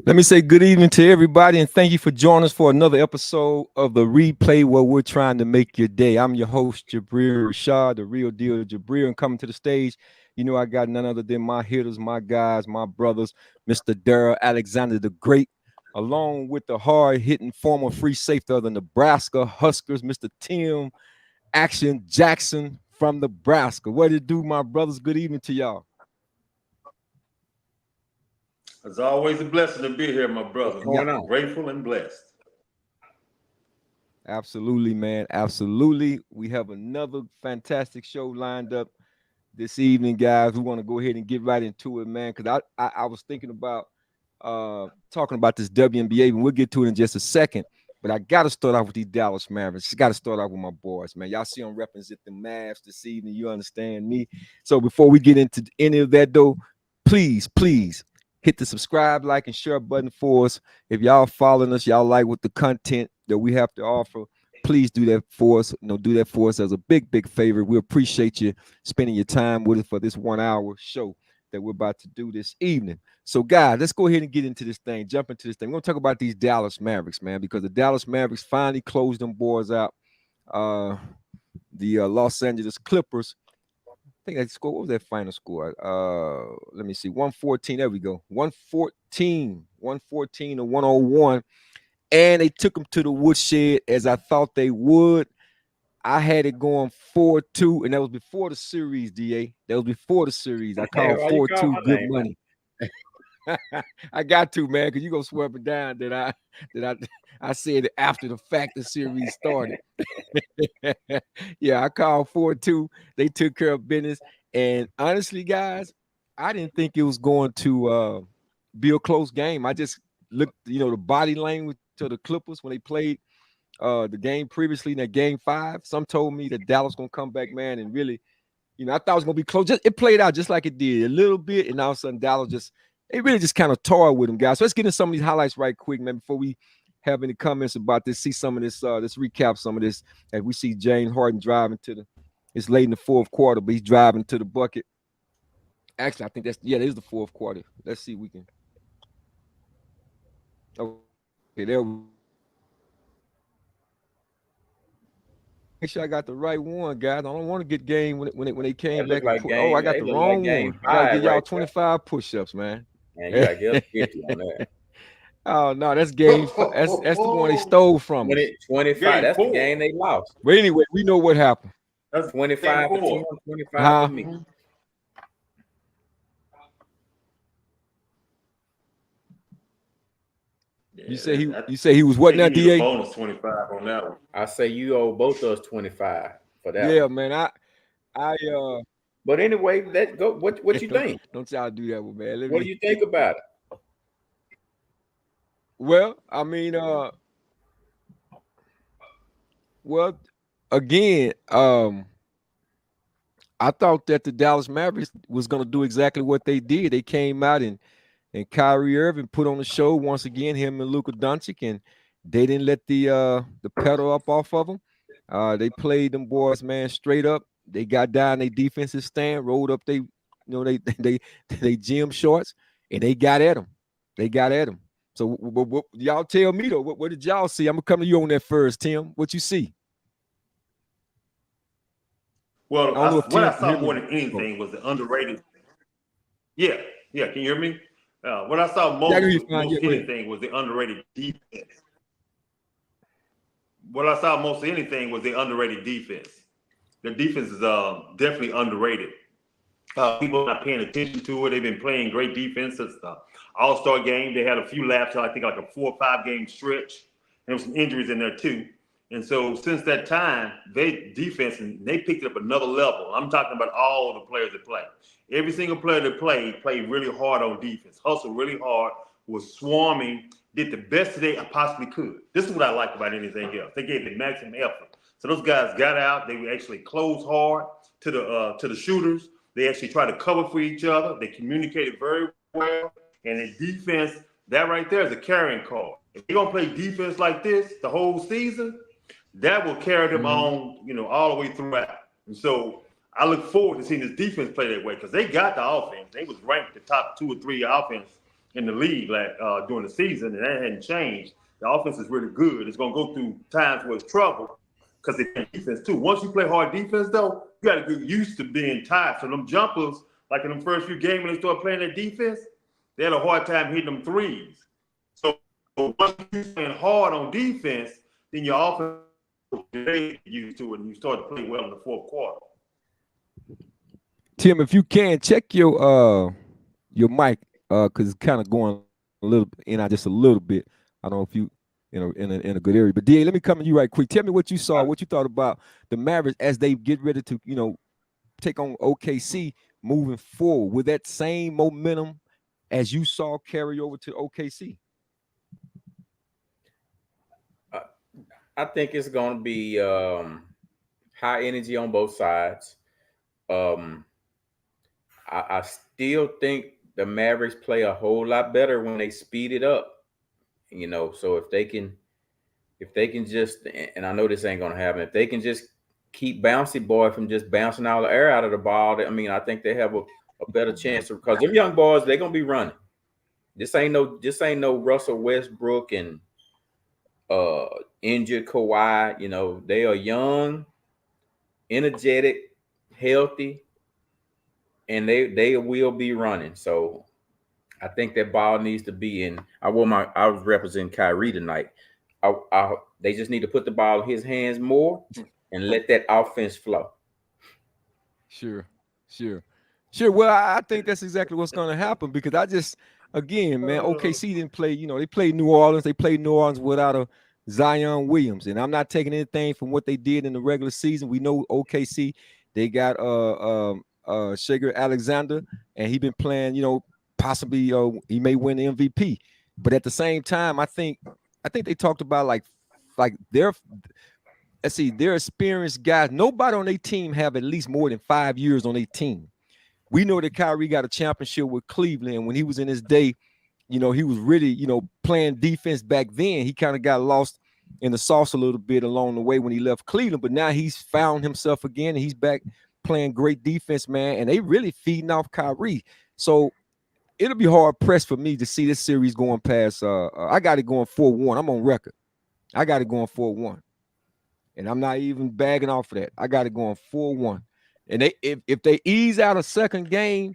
Let me say good evening to everybody and thank you for joining us for another episode of the replay where we're trying to make your day. I'm your host, Jabril Rashad, the real deal Jabril, and coming to the stage, you know, I got none other than my hitters, my guys, my brothers, Mr. Darrell Alexander the Great, along with the hard-hitting former free safety of the Nebraska Huskers, Mr. Tim Action Jackson from Nebraska. What did it do, my brothers? Good evening to y'all. It's always a blessing to be here, my What's brother. going on? Grateful and blessed. Absolutely, man. Absolutely. We have another fantastic show lined up this evening, guys. We want to go ahead and get right into it, man. Because I was thinking about talking about this WNBA, and we'll get to it in just a second. But I got to start off with these Dallas Mavericks. Got to start off with my boys, man. Y'all see I'm representing the Mavs this evening. You understand me? So before we get into any of that, though, please hit the subscribe, like, and share button for us. If y'all following us, y'all like what the content that we have to offer, please do that for us. Do that for us as a big favor. We appreciate you spending your time with us for this 1 hour show that we're about to do this evening. So, guys, let's go ahead and get into this thing, jump into this thing. We're going to talk about these Dallas Mavericks, man, because the Dallas Mavericks finally closed them boys out. The Los Angeles Clippers, I think that score, what was that final score? Let me see. 114. There we go. 114 to 101. And they took them to the woodshed as I thought they would. I had it going 4-2, and that was before the series, DA. That was before the series. I called 4-2 good money. I got to, man, because you're gonna swear up and down that I said it after the fact the series started. Yeah, I called 4-2. They took care of business. And honestly, guys, I didn't think it was going to be a close game. I just looked, the body language to the Clippers when they played the game previously in that game 5. Some told me that Dallas gonna come back, man, and really, I thought it was gonna be close. It played out just like it did a little bit, and all of a sudden Dallas they really just kind of toyed with them, guys. So let's get into some of these highlights right quick, man, before we have any comments about this. See some of this. Let's recap some of this as we see James Harden driving it's late in the fourth quarter, but he's driving to the bucket. Actually, I think that is the fourth quarter. Let's see if we can. Okay, there we make sure I got the right one, guys. I don't want to get game when they came back. Like game, I got the wrong one. I gotta give y'all 25 push-ups, man. Man, you gotta get up 50 on that. Oh no, that's game. That's the one they stole from us. 25. That's the game they lost. But anyway, we know what happened. That's 25 for Tim, 25 for me. You say he was what now, DA? Bonus 25 on that one. I say you owe both of us 25 for that. Yeah, one. man. I But anyway, let's go. What you think? Don't y'all do that, man. What do you think about it? Well, I mean, again, I thought that the Dallas Mavericks was going to do exactly what they did. They came out and Kyrie Irving put on the show once again, him and Luka Doncic, and they didn't let the pedal up off of them. They played them boys, man, straight up. They got down their defensive stand, rolled up they gym shorts, and they got at them. So what y'all tell me though? What did y'all see? I'm gonna come to you on that first, Tim. What you see? Well, what I saw more than anything was the underrated. Yeah. Can you hear me? What I saw most anything was the underrated defense. What I saw most of anything was the underrated defense. The defense is definitely underrated. People are not paying attention to it. They've been playing great defense since the All-Star game. They had a few laps, I think like a 4 or 5 game stretch. There was some injuries in there too. And so since that time, they picked it up another level. I'm talking about all the players that play. Every single player that played really hard on defense, hustled really hard, was swarming, did the best they possibly could. This is what I like about anything else. They gave the maximum effort. So those guys got out. They actually closed hard to the shooters. They actually tried to cover for each other. They communicated very well. And in defense, that right there is a carrying card. If they're gonna play defense like this the whole season, that will carry them on, all the way throughout. And so I look forward to seeing this defense play that way because they got the offense. They was ranked the top 2 or 3 offense in the league like during the season, and that hadn't changed. The offense is really good. It's gonna go through times where it's trouble because they play defense too. Once you play hard defense, though, you got to get used to being tired. So them jumpers, like in the first few games when they started playing that defense, they had a hard time hitting them threes. So once you're playing hard on defense, then your offense get used to it, and you start to play well in the fourth quarter. Tim, if you can check your mic, because it's kind of going a little in out just a little bit. I don't know if you in a good area. But DA, let me come to you right quick. Tell me what you saw, what you thought about the Mavericks as they get ready to, take on OKC moving forward with that same momentum as you saw carry over to OKC. I think it's going to be high energy on both sides. I still think the Mavericks play a whole lot better when they speed it up. So if they can just, and I know this ain't going to happen, if they can just keep Bouncy Boy from just bouncing all the air out of the ball, I think they have a better chance because them young boys, they're going to be running. This ain't no Russell Westbrook and injured Kawhi. They are young, energetic, healthy, and they will be running. So I think that ball needs to be in. I was representing Kyrie tonight. They just need to put the ball in his hands more and let that offense flow. Sure. Well, I think that's exactly what's going to happen because again, man, OKC didn't play. They played New Orleans. They played New Orleans without a Zion Williams, and I'm not taking anything from what they did in the regular season. We know OKC. They got Shager Alexander, and he been playing. Possibly he may win the MVP. But at the same time, I think they talked about like their experienced guys. Nobody on their team have at least more than 5 years on their team. We know that Kyrie got a championship with Cleveland, and when he was in his day, he was really, playing defense back then. He kind of got lost in the sauce a little bit along the way when he left Cleveland, but now he's found himself again, and he's back playing great defense, man, and they really feeding off Kyrie. So it'll be hard pressed for me to see this series going past. I got it going 4-1. I'm on record. I got it going 4-1, and I'm not even bagging off of that. I got it going 4-1, and if they ease out a second game,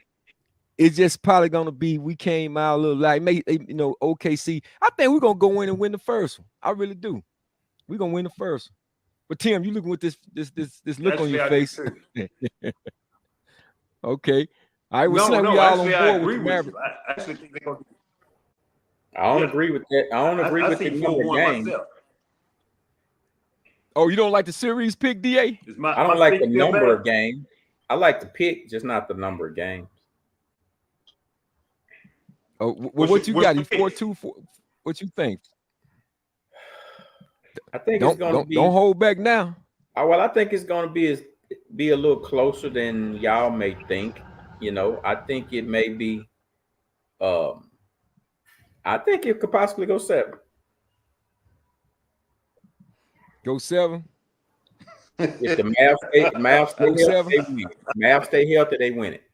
it's just probably gonna be we came out a little like OKC. I think we're gonna go in and win the first one. I really do. We're gonna win the first one. But Tim, you looking with this look actually, on your I face. Okay. All right, well, no, we all actually, on I board agree with with the you. I actually think they're going to. I don't agree with that. I don't agree with the number of games. Myself. Oh, you don't like the series pick, DA? I don't like the number of games. I like the pick, just not the number of games. Oh, well, what you got? You 4-2. What you think? I think it's going to be. Don't hold back now. Well, I think it's going to be a little closer than y'all may think. I think it may be. I think it could possibly go 7. Go 7. If the Mavs stay healthy, they win. Mavs stay healthy, they win it.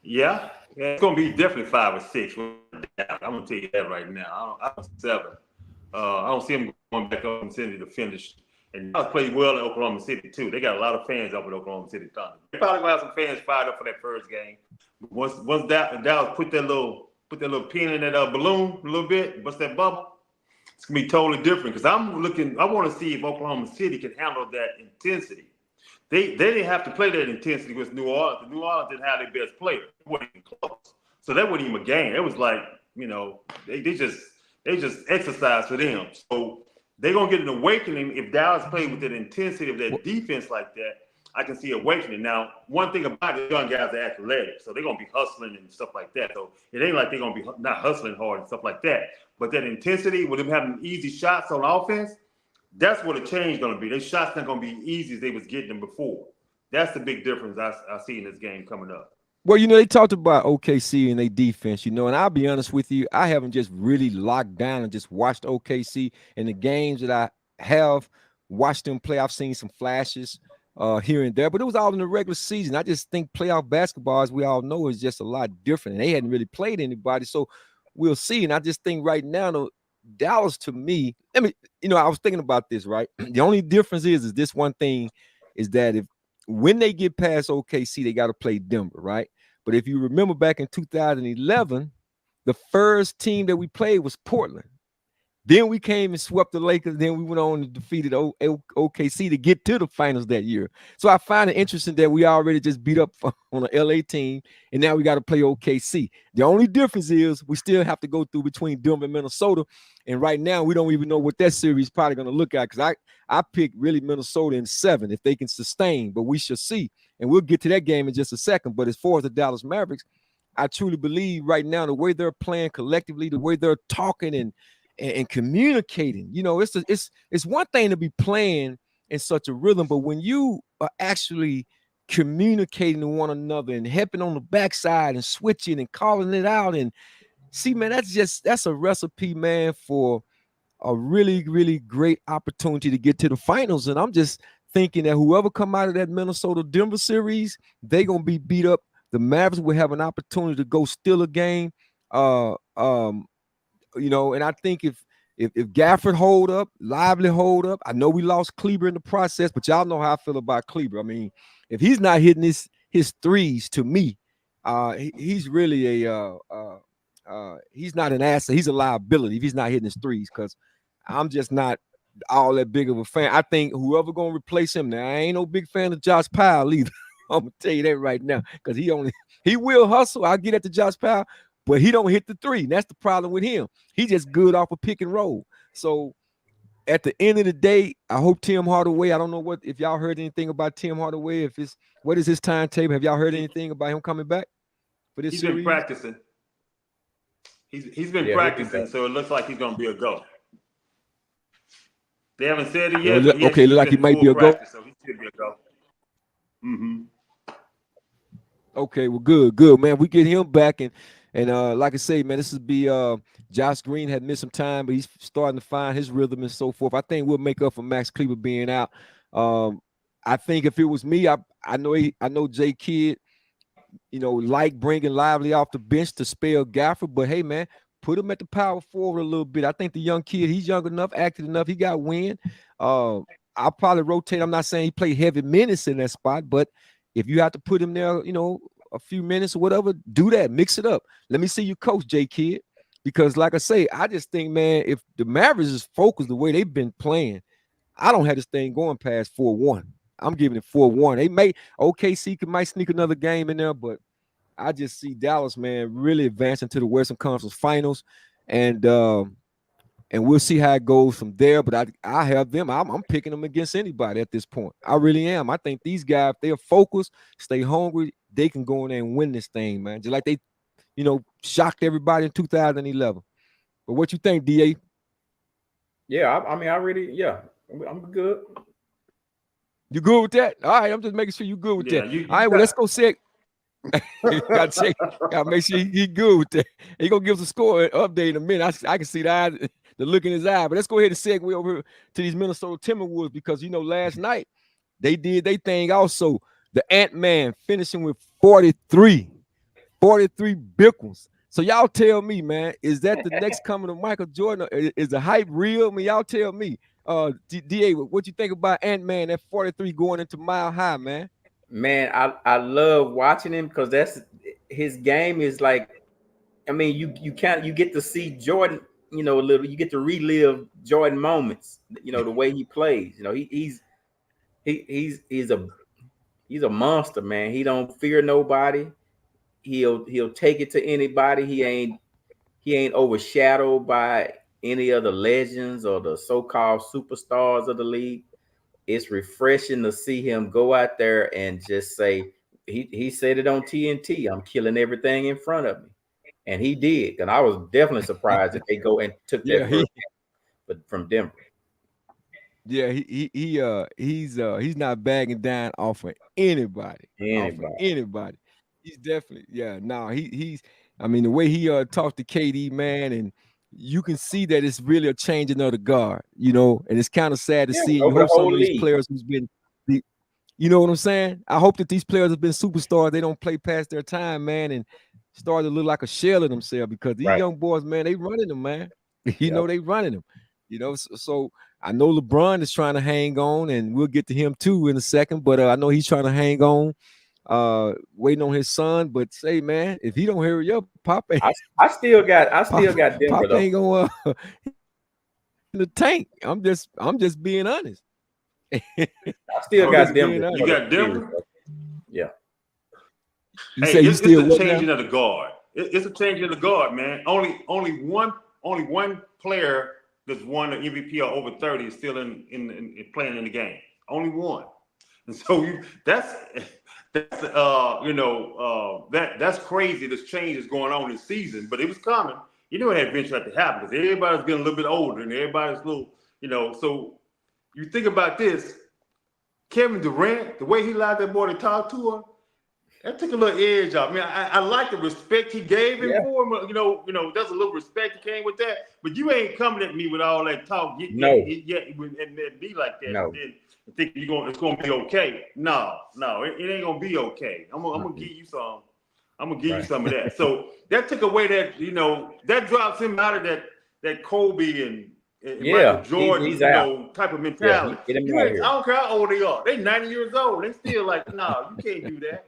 Yeah, it's going to be definitely 5 or 6. I'm going to tell you that right now. I don't 7. I don't see them going back up in City to finish. And Dallas played well in Oklahoma City too. They got a lot of fans up at Oklahoma City Thunder. They probably gonna have some fans fired up for that first game. Once Dallas put that little pin in that balloon a little bit, bust that bubble, it's gonna be totally different. Because I want to see if Oklahoma City can handle that intensity. They didn't have to play that intensity with New Orleans. New Orleans didn't have their best player. It wasn't even close. So that wasn't even a game. It was like, they just exercise for them. So they're going to get an awakening if Dallas plays with that intensity of that defense like that. I can see awakening. Now, one thing about it, young guys are athletic, so they're going to be hustling and stuff like that. So it ain't like they're going to be not hustling hard and stuff like that. But that intensity, with them having easy shots on offense, that's what the change is going to be. Their shots not going to be easy as they was getting them before. That's the big difference I see in this game coming up. Well, they talked about OKC and their defense, and I'll be honest with you, I haven't just really locked down and just watched OKC. In the games that I have watched them play, I've seen some flashes. here and there, but it was all in the regular season. I just think playoff basketball, as we all know, is just a lot different. And they hadn't really played anybody, so we'll see. And I just think right now, though, Dallas to me, I was thinking about this, right? The only difference is this one thing is that if when they get past OKC, they got to play Denver, right? But if you remember back in 2011, the first team that we played was Portland. Then we came and swept the Lakers. Then we went on and defeated OKC to get to the finals that year. So I find it interesting that we already just beat up on an LA team, and now we got to play OKC. The only difference is we still have to go through between Denver and Minnesota. And right now, we don't even know what that series is probably going to look at, because I picked really Minnesota in 7 if they can sustain, but we shall see. And we'll get to that game in just a second. But as far as the Dallas Mavericks, I truly believe right now the way they're playing collectively, the way they're talking and communicating. It's one thing to be playing in such a rhythm, but when you are actually communicating to one another and helping on the backside and switching and calling it out, and see, man, that's a recipe, man, for a really, really great opportunity to get to the finals. And I'm just thinking that whoever come out of that Minnesota Denver series, they're gonna be beat up. The Mavericks will have an opportunity to go steal a game. And I think if Gafford hold up, Lively hold up, I know we lost Kleber in the process, but y'all know how I feel about Kleber. I mean, if he's not hitting his threes, to me, he's really he's not an asset. He's a liability if he's not hitting his threes, because I'm just not all that big of a fan. I think whoever gonna replace him now, I ain't no big fan of Josh Powell either. I'm gonna tell you that right now, because he will hustle. I'll get at the Josh Powell, but he don't hit the three. And that's the problem with him. He just good off a pick and roll. So at the end of the day, I hope Tim Hardaway. I don't know if y'all heard anything about Tim Hardaway. What is his timetable? Have y'all heard anything about him coming back for this series? He's been practicing. He's been practicing, so it looks like he's gonna be a go. They haven't said it yet. But okay, look like he might be a go. So he should be a go. Mm-hmm. Okay, well, good, man. We get him back, and like I say, man, this would be Josh Green had missed some time, but he's starting to find his rhythm and so forth. I think we'll make up for Max Kleber being out. I think if it was me, I know Jay Kidd, like bringing Lively off the bench to spell Gafford, but hey, man, put him at the power forward a little bit. I think the young kid, he's young enough, active enough, he got wind. I'll probably rotate. I'm not saying he played heavy minutes in that spot, but if you have to put him there, a few minutes or whatever, do that. Mix it up. Let me see you coach, J Kidd. Because like I say, I just think, man, if the Mavericks is focused the way they've been playing, I don't have this thing going past 4-1. I'm giving it 4-1. OKC might sneak another game in there, but I just see Dallas, man, really advancing to the Western Conference Finals. And we'll see how it goes from there. But I have them. I'm picking them against anybody at this point. I really am. I think these guys, if they're focused, stay hungry, they can go in there and win this thing, man. Just like they, shocked everybody in 2011. But what you think, DA? Yeah, I'm good. You good with that? All right, I'm just making sure you good with that. All right, well, let's go see. Gotta make sure he good with that. He gonna give us a score update in a minute. I can see the look in his eye. But let's go ahead and segue over to these Minnesota Timberwolves, because last night they did their thing also. The Ant-Man finishing with 43 Bickles. So y'all tell me, man, is that the next coming of Michael Jordan? Is the hype real? I mean, y'all tell me. DA, what you think about Ant-Man at 43 going into Mile High, man? Man, I love watching him, because that's his game is like, I mean, you get to see Jordan, a little, you get to relive Jordan moments, the way he plays. He's a monster, man. He don't fear nobody. He'll take it to anybody. He ain't overshadowed by any of the legends or the so-called superstars of the league. It's refreshing to see him go out there and just say, he said it on TNT, I'm killing everything in front of me. And he did. And I was definitely surprised that they go and took that first game from Denver. Yeah, he's not bagging down off of anybody. He's definitely, he's I mean, the way he talked to KD, man, and you can see that it's really a changing of the guard, and it's kind of sad to see. You hope some of these players who's been You know what I'm saying? I hope that these players have been superstars. They don't play past their time, man, and start to look like a shell of themselves because these Right. young boys, man, they running them, man. You Yep. know, they running them. You know, so I know LeBron is trying to hang on, and we'll get to him too in a second. But I know he's trying to hang on, waiting on his son. But say, man, if he don't hurry up, I still got Denver Pop though. ain't gonna in the tank. I'm just being honest. I still got Denver. You got Denver? Yeah. You say you it's still a what changing now? of the guard. It's a changing of the guard, man. Only one player that's won the MVP or over 30 is still in playing in the game. Only one. And so that's that's crazy. This change is going on this season, but it was coming. You know it had eventually had to happen because everybody's getting a little bit older and everybody's a little, so you think about this, Kevin Durant, the way he allowed that boy to talk to her, that took a little edge off. I mean, I like the respect he gave him for him. There's a little respect that came with that. But you ain't coming at me with all that talk. And be like that. No. And then think it's gonna be okay. No, it ain't gonna be okay. I'm gonna give you some. I'm gonna give you some of that. So that took away that, that drops him out of that Kobe and Michael Jordan, type of mentality. I don't care how old they are. They 90 years old. They still like, no, you can't do that.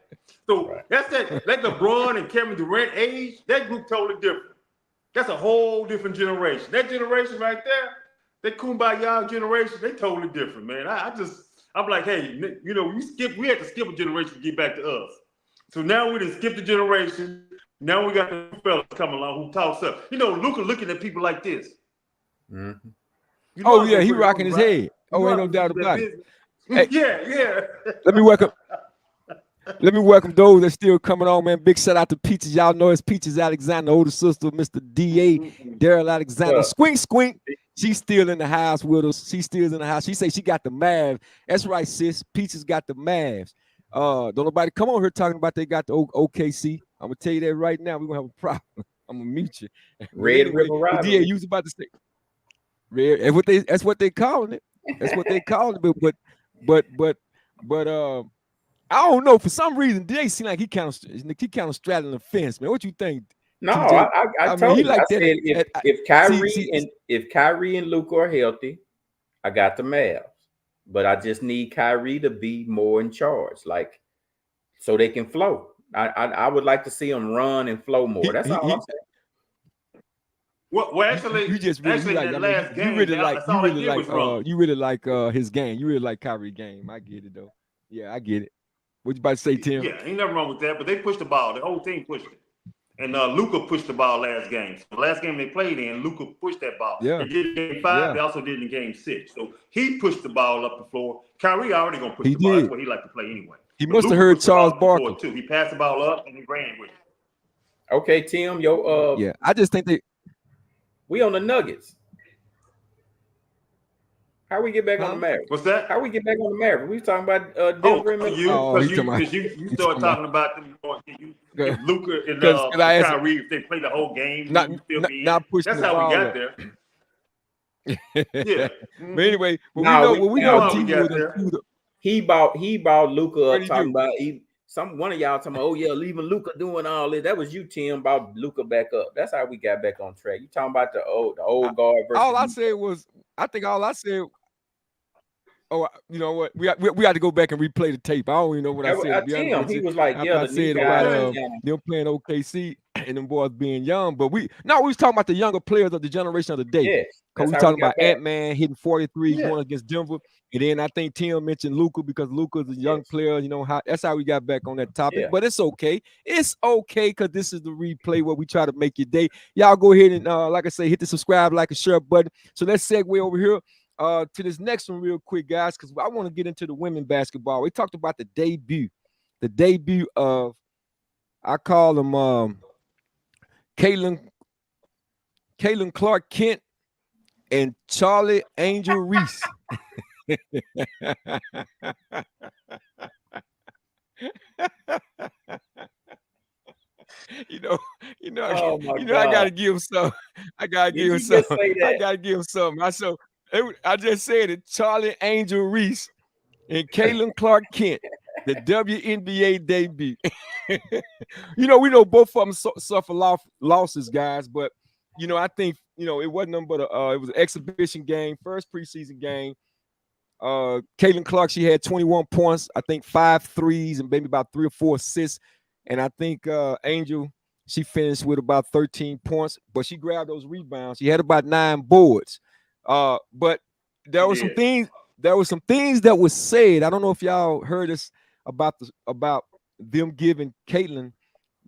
So that's that LeBron and Kevin Durant age, that group totally different. That's a whole different generation. That generation right there, that Kumbaya generation, they totally different, man. I'm like, hey, we had to skip a generation to get back to us. So now we done skipped the generation. Now we got the fellas coming along who talk stuff. Luka looking at people like this. Mm-hmm. Oh yeah, he rocking his head. Oh, ain't no doubt about it. Hey, yeah. Let me welcome those that's still coming on, man. Big shout out to Peaches. Y'all know it's Peaches Alexander, older sister of Mr. D.A. Daryl Alexander. Squink. She's still in the house with us. She's still in the house. She say she got the Mavs. That's right, sis. Peaches got the Mavs. Don't nobody come on here talking about they got the OKC. I'm gonna tell you that right now. We're gonna have a problem. I'm gonna mute you. Red River Rivalry. D.A. you was about to say red. That's what they calling it. That's what they calling it. But I don't know. For some reason, they seem like he kind of straddling the fence, man. What you think? No, TJ? I told you. I said if Kyrie and Luka are healthy, I got the Mavs. But I just need Kyrie to be more in charge, like so they can flow. I would like to see them run and flow more. That's all I'm saying. Well, actually, you just really like that last game. You really like his game. You really like Kyrie game. I get it though. Yeah, I get it. What you about to say, Tim? Yeah, ain't nothing wrong with that. But they pushed the ball. The whole team pushed it. And Luka pushed the ball last game. So the last game they played in, Luka pushed that ball. Yeah. They did it in game 5. They also did it in game 6. So he pushed the ball up the floor. Kyrie already gonna push the ball. That's what he like to play anyway. He must have heard Charles Barkley too. He passed the ball up and he ran with it. Okay, Tim, yeah. I just think we on the Nuggets. How we get back on the Mavericks? What's that? How we get back on the Mavericks? We talking about Denver and you started talking about them. Luka and Kyrie, if they play the whole game, not pushing. That's how we got there. Yeah. But anyway, we know he bought Luka up talking about one of y'all talking about, oh yeah, leaving Luka doing all this. That was you, Tim, about Luka back up. That's how we got back on track. You talking about the old guard versus all I said was oh, you know what? We had to go back and replay the tape. I don't even know what I said. Tim, he was like, I said about them playing OKC and them boys being young. But we was talking about the younger players of the generation of the day. Yes, because we talking about Ant-Man hitting 43 going against Denver. And then I think Tim mentioned Luka because Luka's a young player. You know, that's how we got back on that topic. But it's okay. It's okay because this is the replay where we try to make your day. Y'all go ahead and, like I say, hit the subscribe, like, and share button. So let's segue over here to this next one real quick, guys, because I want to get into the women basketball. We talked about the debut of, I call them Caitlin Clark Kent and Charlie Angel Reese. I gotta give him some. I gotta give him something. I just said it. Charlie Angel Reese and Caitlin Clark Kent, the WNBA debut. We know both of them suffer losses, guys, but I think it wasn't nothing but it was an exhibition game, first preseason game. Caitlin Clark, she had 21 points, I think 5 threes and maybe about 3 or 4 assists. And I think Angel, she finished with about 13 points, but she grabbed those rebounds. She had about 9 boards. But there She were some did. things, that was said. I don't know if y'all heard this about them giving Caitlin,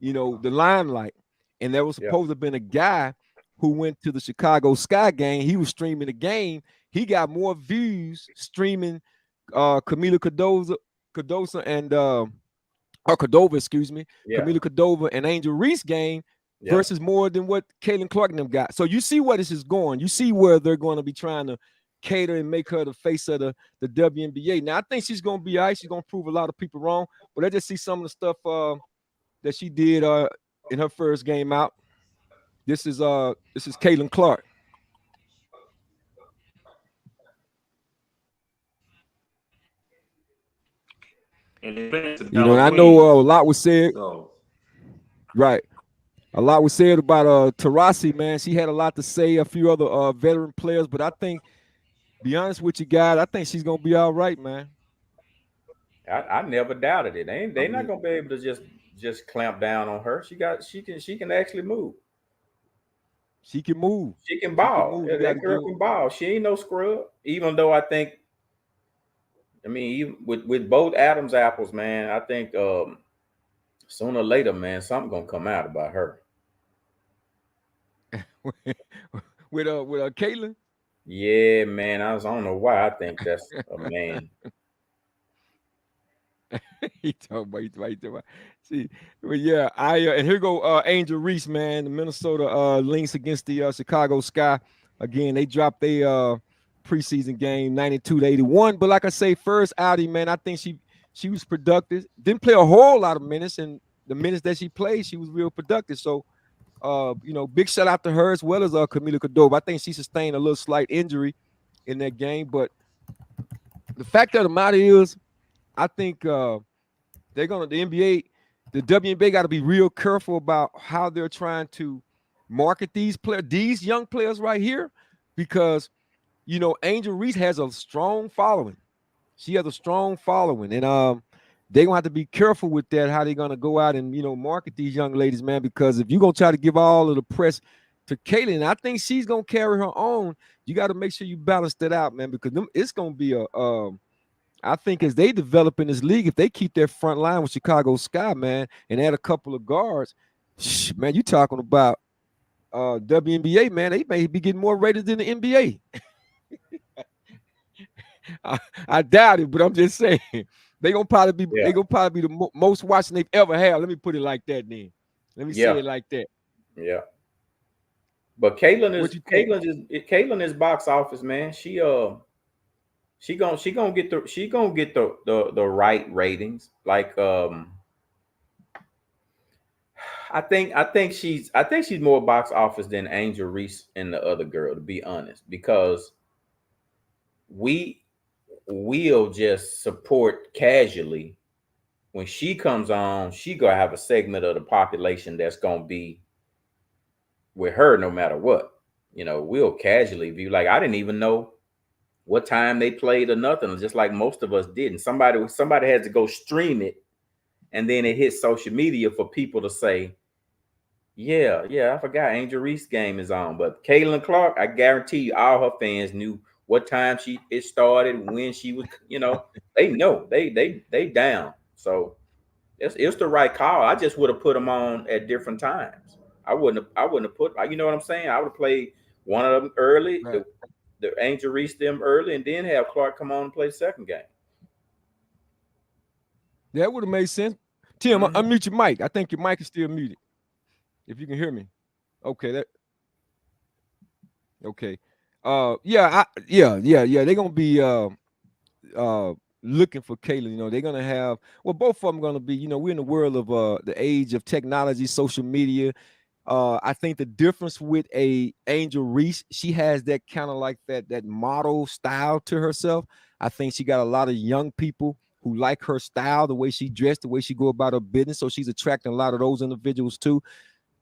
the limelight. And there was Yeah. supposed to have been a guy who went to the Chicago Sky game. He was streaming the game. He got more views streaming Camila Cardoza and or Cordova, excuse me, Yeah. Camila Cordova and Angel Reese game Yeah. versus more than what Caitlin Clark and them got. So you see where this is going. You see where they're going to be trying to cater and make her the face of the WNBA. Now I think she's going to be all right. She's going to prove a lot of people wrong. But I just see some of the stuff that she did in her first game out. This is Caitlin Clark. And they playing And Savannah I know Queen. a lot was said. So Right. A lot was said about Taurasi, man. She had a lot to say, a few other veteran players, but I think, be honest with you guys, I think she's gonna be all right, man. I never doubted it. I They not mean, gonna be able to just clamp down on her. She can actually move. she can move. She can She can ball. move. Yeah, You got that to girl give. can ball. She ain't no scrub. Even though I mean, even with both Adams apples, man, I think sooner or later, man, something gonna come out about her. with Caitlin. Yeah, man. I don't know why I think that's a man. he talking about. See, but yeah, and here go Angel Reese, man. The Minnesota Lynx against the Chicago Sky. Again, they dropped a preseason game 92-81. But like I say, first outing, man, I think she was productive. Didn't play a whole lot of minutes, and the minutes that she played, she was real productive. So big shout out to her as well as Camila Cordova. I think she sustained a little slight injury in that game, but the fact of the matter is, I think the NBA, the WNBA got to be real careful about how they're trying to market these young players right here, because Angel Reese has a strong following. She has a strong following, and they're gonna have to be careful with that. How they're gonna go out and market these young ladies, man. Because if you're gonna try to give all of the press to Caitlin, I think she's gonna carry her own. You got to make sure you balance that out, man, because it's gonna be I think as they develop in this league, if they keep their front line with Chicago Sky, man, and add a couple of guards, man, you talking about WNBA, man, they may be getting more rated than the NBA. I doubt it, but I'm just saying they gonna probably be Yeah. the most watching they've ever had. Let me put it like that. Then let me say Yeah. it like that. Yeah. But What you think? Caitlin is box office, man. She gonna get the right ratings. Like I think she's more box office than Angel Reese and the other girl, to be honest, because we will just support casually. When she comes on, she gonna have a segment of the population that's gonna be with her no matter what. We'll casually view, like, I didn't even know what time they played or nothing, just like most of us didn't. Somebody has to go stream it, and then it hits social media for people to say, yeah, I forgot Angel Reese game is on. But Caitlin Clark, I guarantee you, all her fans knew what time it started, when she was. They know they down. So it's the right call. I just would have put them on at different times. I wouldn't have put. You know what I'm saying? I would have played one of them early, Right. the Angel Reese them early, and then have Clark come on and play second game. That would have made sense. Tim, Mm-hmm. unmute your mic. I think your mic is still muted. If you can hear me. Okay, okay. Yeah. They're gonna be uh looking for Caitlin. They're gonna have, well, both of them gonna be, we're in the world of the age of technology, social media. I think the difference with a Angel Reese, she has that kind of like that model style to herself. I think she got a lot of young people who like her style, the way she dressed, the way she go about her business. So she's attracting a lot of those individuals too.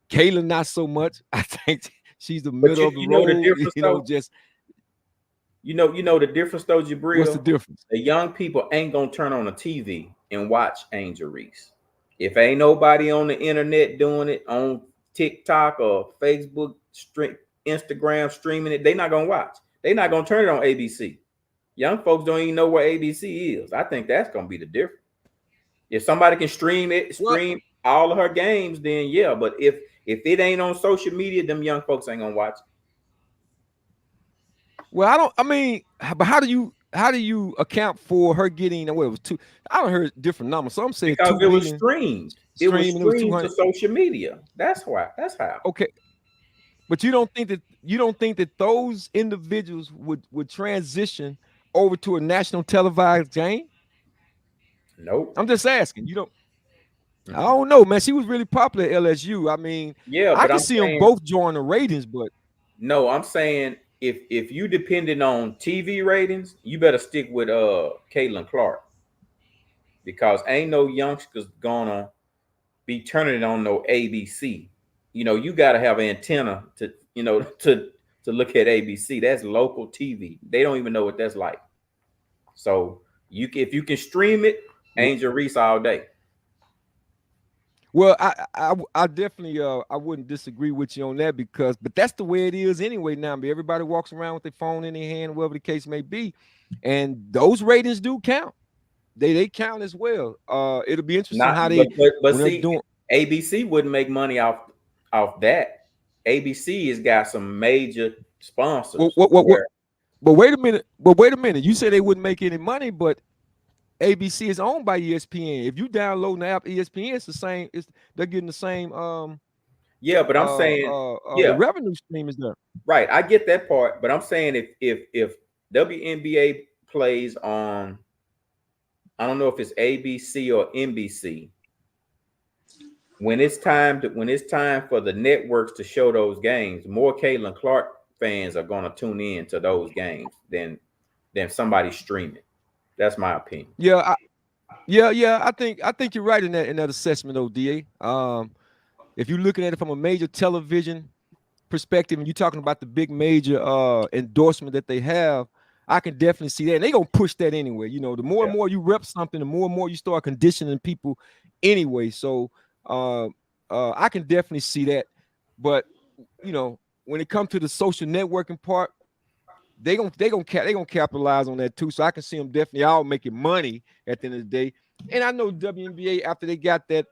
Kayla, not so much. I think she's the But middle of the you know the road. difference though. Just you know the difference though, what's the Jabril. difference? The young people ain't gonna turn on the TV and watch Angel Reese. If ain't nobody on the internet doing it on TikTok or Facebook, Instagram streaming it, they not gonna watch. They not gonna turn it on ABC. Young folks don't even know what ABC is. I think that's gonna be the difference. If somebody can What? stream all of her games, then yeah. But if it ain't on social media, them young folks ain't gonna watch it. Well, I don't. I mean, but how do you account for her getting? Well, it was two. I don't heard different numbers. Some said Because 2 it was million streamed. It was streaming. It was streamed to 200. social media. That's why. That's how. Okay, but you don't think that those individuals would transition over to a national televised game? Nope. I'm just asking. You don't. I Mm-mm. don't know, man. She was really popular at LSU. I mean, Yeah, I but can I'm see them saying both drawing the ratings, but no. I'm saying if you depended on TV ratings, you better stick with Caitlin Clark because ain't no youngsters gonna be turning it on no ABC. You got to have an antenna to to look at ABC. That's local TV. They don't even know what that's like. So if you can stream it, Angel Reese all day. well, I definitely I wouldn't disagree with you on that but that's the way it is anyway now. But everybody walks around with their phone in their hand, whatever the case may be, and those ratings do count. They count as well. It'll be interesting Not how but they but, but when they're see, doing. ABC wouldn't make money off that. ABC has got some major Well, sponsors what, where but wait a minute. But wait a minute. You said they wouldn't make any money, but ABC is owned by ESPN. If you download the app ESPN, it's the same. They're getting the same yeah, but I'm saying the yeah, revenue stream is there. right. I get that part, but I'm saying if WNBA plays on, I don't know if it's ABC or NBC. When it's time for the networks to show those games, more Caitlin Clark fans are going to tune in to those games than somebody streaming. That's my opinion. Yeah, yeah. I think you're right in that assessment, ODA. If you're looking at it from a major television perspective, and you're talking about the big major endorsement that they have, I can definitely see that. And they're gonna push that anyway. The more Yeah. and more you rep something, the more and more you start conditioning people anyway. So I can definitely see that. But when it comes to the social networking part, they gonna capitalize on that too. So I can see them definitely all making money at the end of the day. And I know WNBA after they got that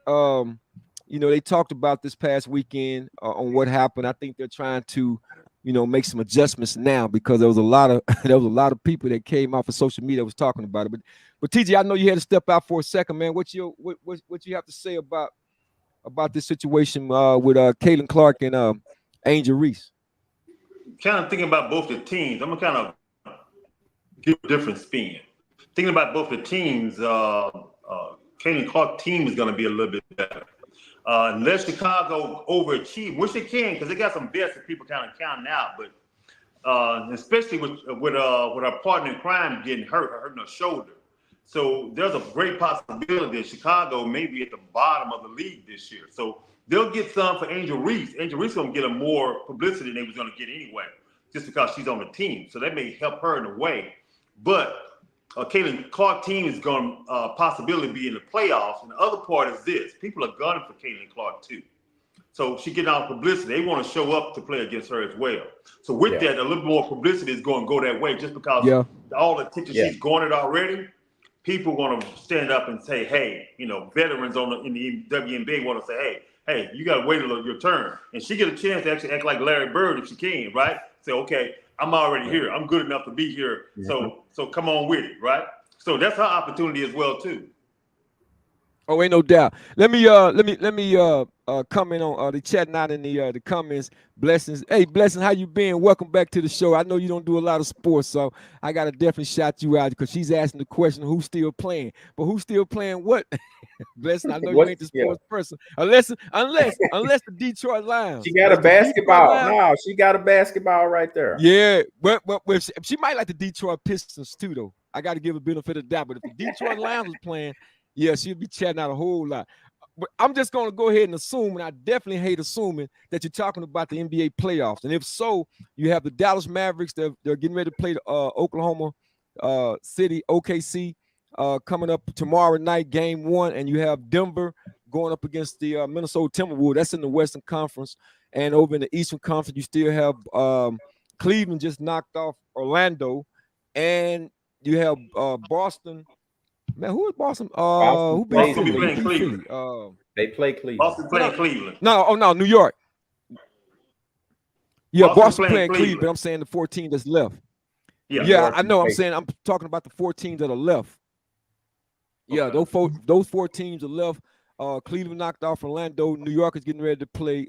they talked about this past weekend on what happened. I think they're trying to make some adjustments now because there was a lot of people that came off of social media that was talking about it. But TJ, I know you had to step out for a second, man. What you have to say about this situation with Caitlin Clark and Angel Reese? Kind of thinking about both the teams, I'm gonna kind of give a different spin. Thinking about both the teams, Caitlin Clark team is going to be a little bit better. Unless Chicago overachieve, which they can, because they got some vets that people kind of counting out. But especially with our partner in crime getting hurting her shoulder. So there's a great possibility that Chicago may be at the bottom of the league this year. So they'll get some for Angel Reese. Angel Reese going to get a more publicity than they was going to get anyway, just because she's on the team. So that may help her in a way. But Caitlin Clark team is going to possibility be in the playoffs. And the other part is this. People are gunning for Caitlin Clark too. So she getting all publicity. They want to show up to play against her as well. So with that, a little more publicity is going to go that way just because all the attention she's garnered already. People want to stand up and say, hey, veterans in the WNBA want to say, hey, you got to wait until your turn. And she get a chance to actually act like Larry Bird if she can, right? Say, okay, I'm already here. I'm good enough to be here. So come on with it, right? So that's her opportunity as well too. Oh, ain't no doubt. Let me comment on the chat out in the comments. Blessings. Hey, Blessings, how you been? Welcome back to the show. I know you don't do a lot of sports, so I gotta definitely shout you out because she's asking the question, who's still playing? But who's still playing what? Blessing, I know you ain't the sports person. Unless the Detroit Lions. She got a basketball. No, she got a basketball right there. Yeah, but she might like the Detroit Pistons too, though. I got to give a benefit of the doubt. But if the Detroit Lions was playing, yeah, she'd be chatting out a whole lot. But I'm just going to go ahead and assume, and I definitely hate assuming that you're talking about the NBA playoffs. And if so, you have the Dallas Mavericks. They're getting ready to play the Oklahoma City, OKC, coming up tomorrow night, game 1. And you have Denver going up against the Minnesota Timberwolves. That's in the Western Conference. And over in the Eastern Conference, you still have Cleveland just knocked off Orlando. And you have Boston. Man, who is Boston? Boston Who beat plays Philly? Cleveland. Who beat Philly? They play Cleveland. Boston playing Cleveland. No, New York. Yeah, Boston playing Cleveland. Cleveland. I'm saying the 14 that's left. Yeah, Yeah, I know. I'm saying I'm talking about the 4 teams that are left. Yeah, Okay. those 4 teams are left. Cleveland knocked off Orlando. New York is getting ready to play.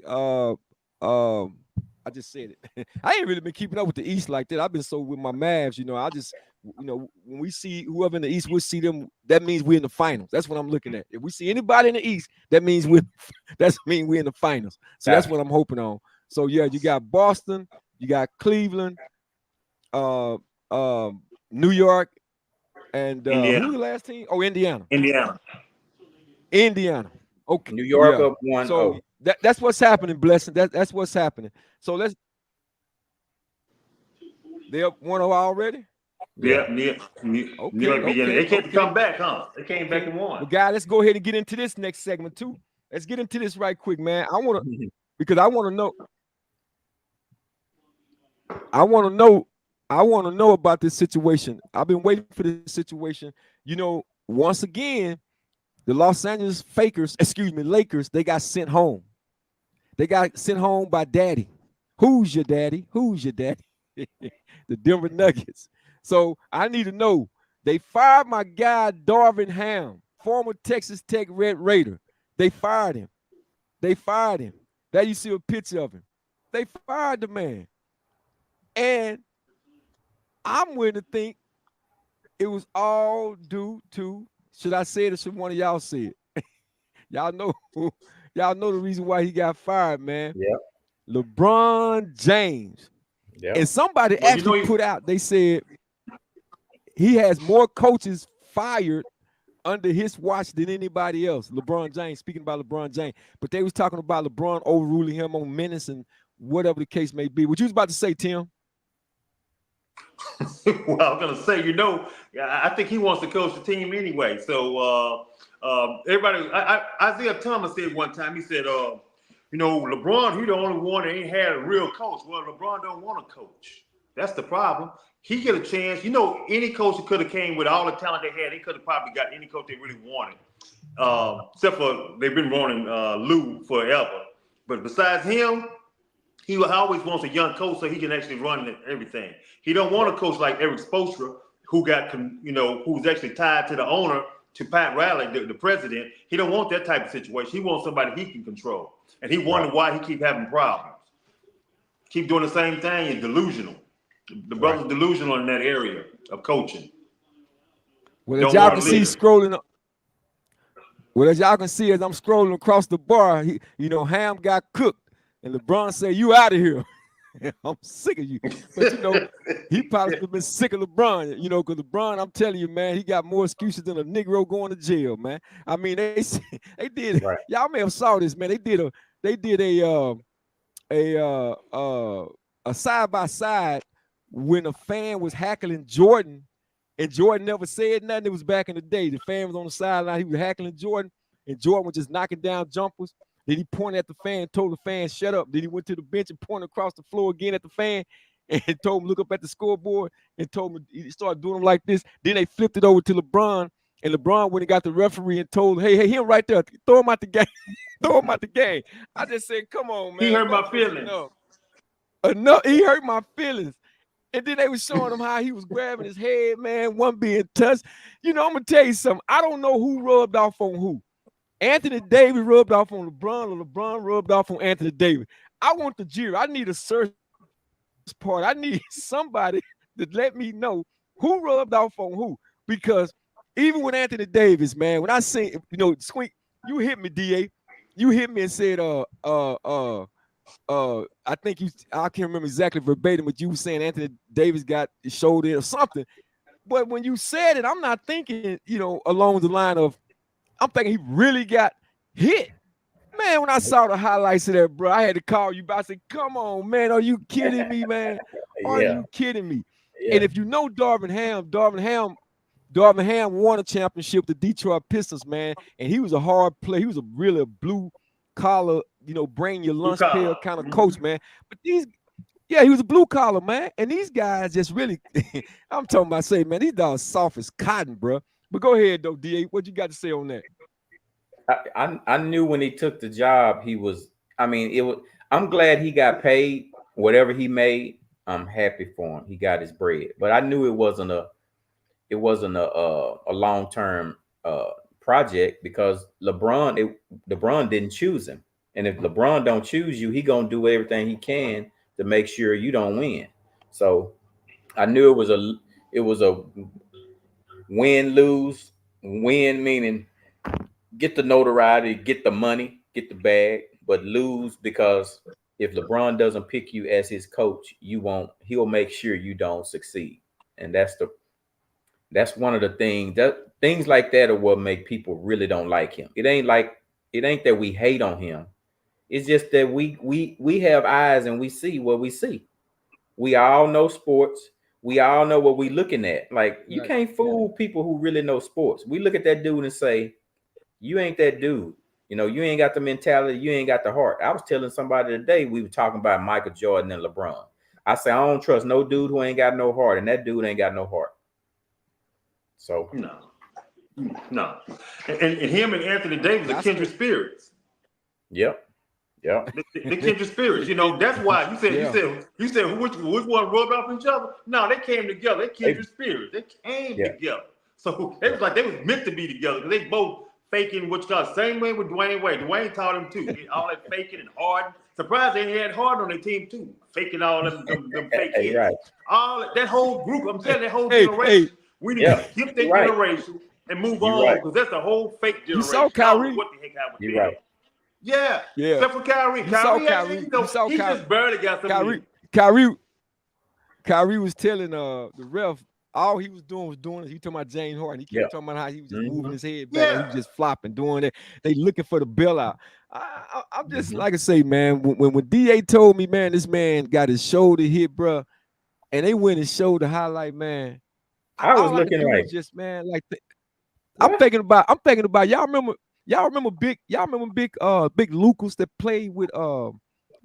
I just said it. I ain't really been keeping up with the East like that. I've been so with my Mavs, you know. I just, you know, when we see whoever in the East, we'll see them. That means we're in the finals. That's what I'm looking at. If we see anybody in the East, that means we're in the finals. So that's what I'm hoping on. So yeah, you got Boston, you got Cleveland, New York, and who's the last team? Oh, Indiana. Okay. New York up 1-0. So that's what's happening, Blessing. That's what's happening. So they up 1-0 already? Yeah, New York beginning. They can't come back, huh? They came back and won. Well, guys, let's go ahead and get into this next segment too. Let's get into this right quick, man. I want to know. I want to know about this situation. I've been waiting for this situation. You know, once again, the Los Angeles Lakers, they got sent home. They got sent home by daddy. Who's your daddy? The Denver Nuggets. So I need to know. They fired my guy, Darvin Ham, former Texas Tech Red Raider. They fired him. There you see a picture of him. They fired the man. And I'm willing to think it was all due to, should I say it or should one of y'all say it? Y'all know the reason why he got fired, man. Yeah. LeBron James. Yep. And somebody actually put out, they said he has more coaches fired under his watch than anybody else. LeBron James, speaking about LeBron James. But they was talking about LeBron overruling him on minutes and whatever the case may be. What you was about to say, Tim? Well, I'm going to say, I think he wants to coach the team anyway. So everybody, Isaiah Thomas said one time, he said, LeBron, he the only one that ain't had a real coach. Well, LeBron don't want a coach. That's the problem. He get a chance. Any coach that could have came with all the talent they had, they could have probably got any coach they really wanted. Except for they've been wanting Lou forever. But besides him, he always wants a young coach so he can actually run everything. He don't want a coach like Eric Spoelstra, who got, who's actually tied to the owner, to Pat Riley, the president. He don't want that type of situation. He wants somebody he can control. And he wondered why he keep having problems. Keep doing the same thing. He's delusional. The brother's delusional in that area of coaching. Well, as y'all can see scrolling, as I'm scrolling across the bar, Ham got cooked. And LeBron said, "You out of here." I'm sick of you. But, he probably could have been sick of LeBron, because LeBron, I'm telling you, man, he got more excuses than a Negro going to jail, man. I mean, they did. Right. Y'all may have saw this, man. They did a side by side when a fan was heckling Jordan, and Jordan never said nothing. It was back in the day. The fan was on the sideline. He was heckling Jordan, and Jordan was just knocking down jumpers. Then he pointed at the fan and told the fan, "Shut up." Then he went to the bench and pointed across the floor again at the fan and told him, "Look up at the scoreboard," and told him, he started doing them like this. Then they flipped it over to LeBron, and LeBron went and got the referee and told him, hey, him right there, throw him out the game. Throw him out the game. I just said, come on, man. He hurt my feelings. Enough. He hurt my feelings. And then they was showing him how he was grabbing his head, man, one being touched. I'm going to tell you something. I don't know who rubbed off on who. Anthony Davis rubbed off on LeBron, or LeBron rubbed off on Anthony Davis. I want the jury. I need a search part. I need somebody to let me know who rubbed off on who. Because even with Anthony Davis, man, when I seen, Squink, you hit me, DA. You hit me and said, I think I can't remember exactly verbatim, but you were saying Anthony Davis got his shoulder or something. But when you said it, I'm not thinking, along the line of, I'm thinking he really got hit. Man, when I saw the highlights of that, bro, I had to call you back. I said, come on, man. Are you kidding me, man? Are Yeah, you kidding me? yeah. And if you know Darvin Ham won a championship with the Detroit Pistons, man. And he was a hard player. He was really a blue collar, bring your Blue lunch pail collar. kind of coach, man. But he was a blue collar, man. And these guys just really, I'm talking about, man, these dogs soft as cotton, bro. But go ahead, though, DA. What you got to say on that? I knew when he took the job, he was. I mean, it was. I'm glad he got paid whatever he made. I'm happy for him. He got his bread, but I knew it wasn't a long term project because LeBron didn't choose him, and if LeBron don't choose you, he gonna do everything he can to make sure you don't win. So I knew it was a win lose. Win meaning get the notoriety, get the money, get the bag, but lose because if LeBron doesn't pick you as his coach, you won't. He'll make sure you don't succeed, and that's one of the things things like that are what make people really don't like him. It ain't that we hate on him. It's just that we have eyes and we see what we see. We all know sports. We all know what we looking at. Like you Right. can't fool people who really know sports. We look at that dude and say, you ain't that dude. You ain't got the mentality. You ain't got the heart. I was telling somebody today, we were talking about Michael Jordan and LeBron. I say, I don't trust no dude who ain't got no heart, and that dude ain't got no heart. So, No. And him and Anthony Davis are kindred spirits. yep. The kindred spirits. That's why you said which one rubbed off each other. No, they came together. They kindred spirits. They came Yeah. together. So it was like they was meant to be together because they both faking what you call same way with Dwayne Wade. Dwayne taught him too. All that faking and Harden. Surprised they had Harden on their team too. Faking all them fake hits. Right. All that whole group. I'm telling that whole Hey, generation. We need to skip that You're right. generation and move You're on right. because that's the whole fake you generation. saw Kyrie. What the heck happened You're to them? right. Yeah. Yeah. Except for Kyrie. You saw Kyrie, Kyrie. actually, You saw he Kyrie. just barely got some Kyrie. lead. Kyrie was telling the ref all he was doing is he talking about James Harden. He Yeah. kept talking about how he was just moving his head back, like he was Yeah. just flopping, doing it. They looking for the bailout. I'm just Mhm. like I say, man. When DA told me, man, this man got his shoulder hit, bro, and they went and showed the highlight, man. I was All I could looking do like, was just, man, like I'm what? thinking about y'all remember big Lucas that played with the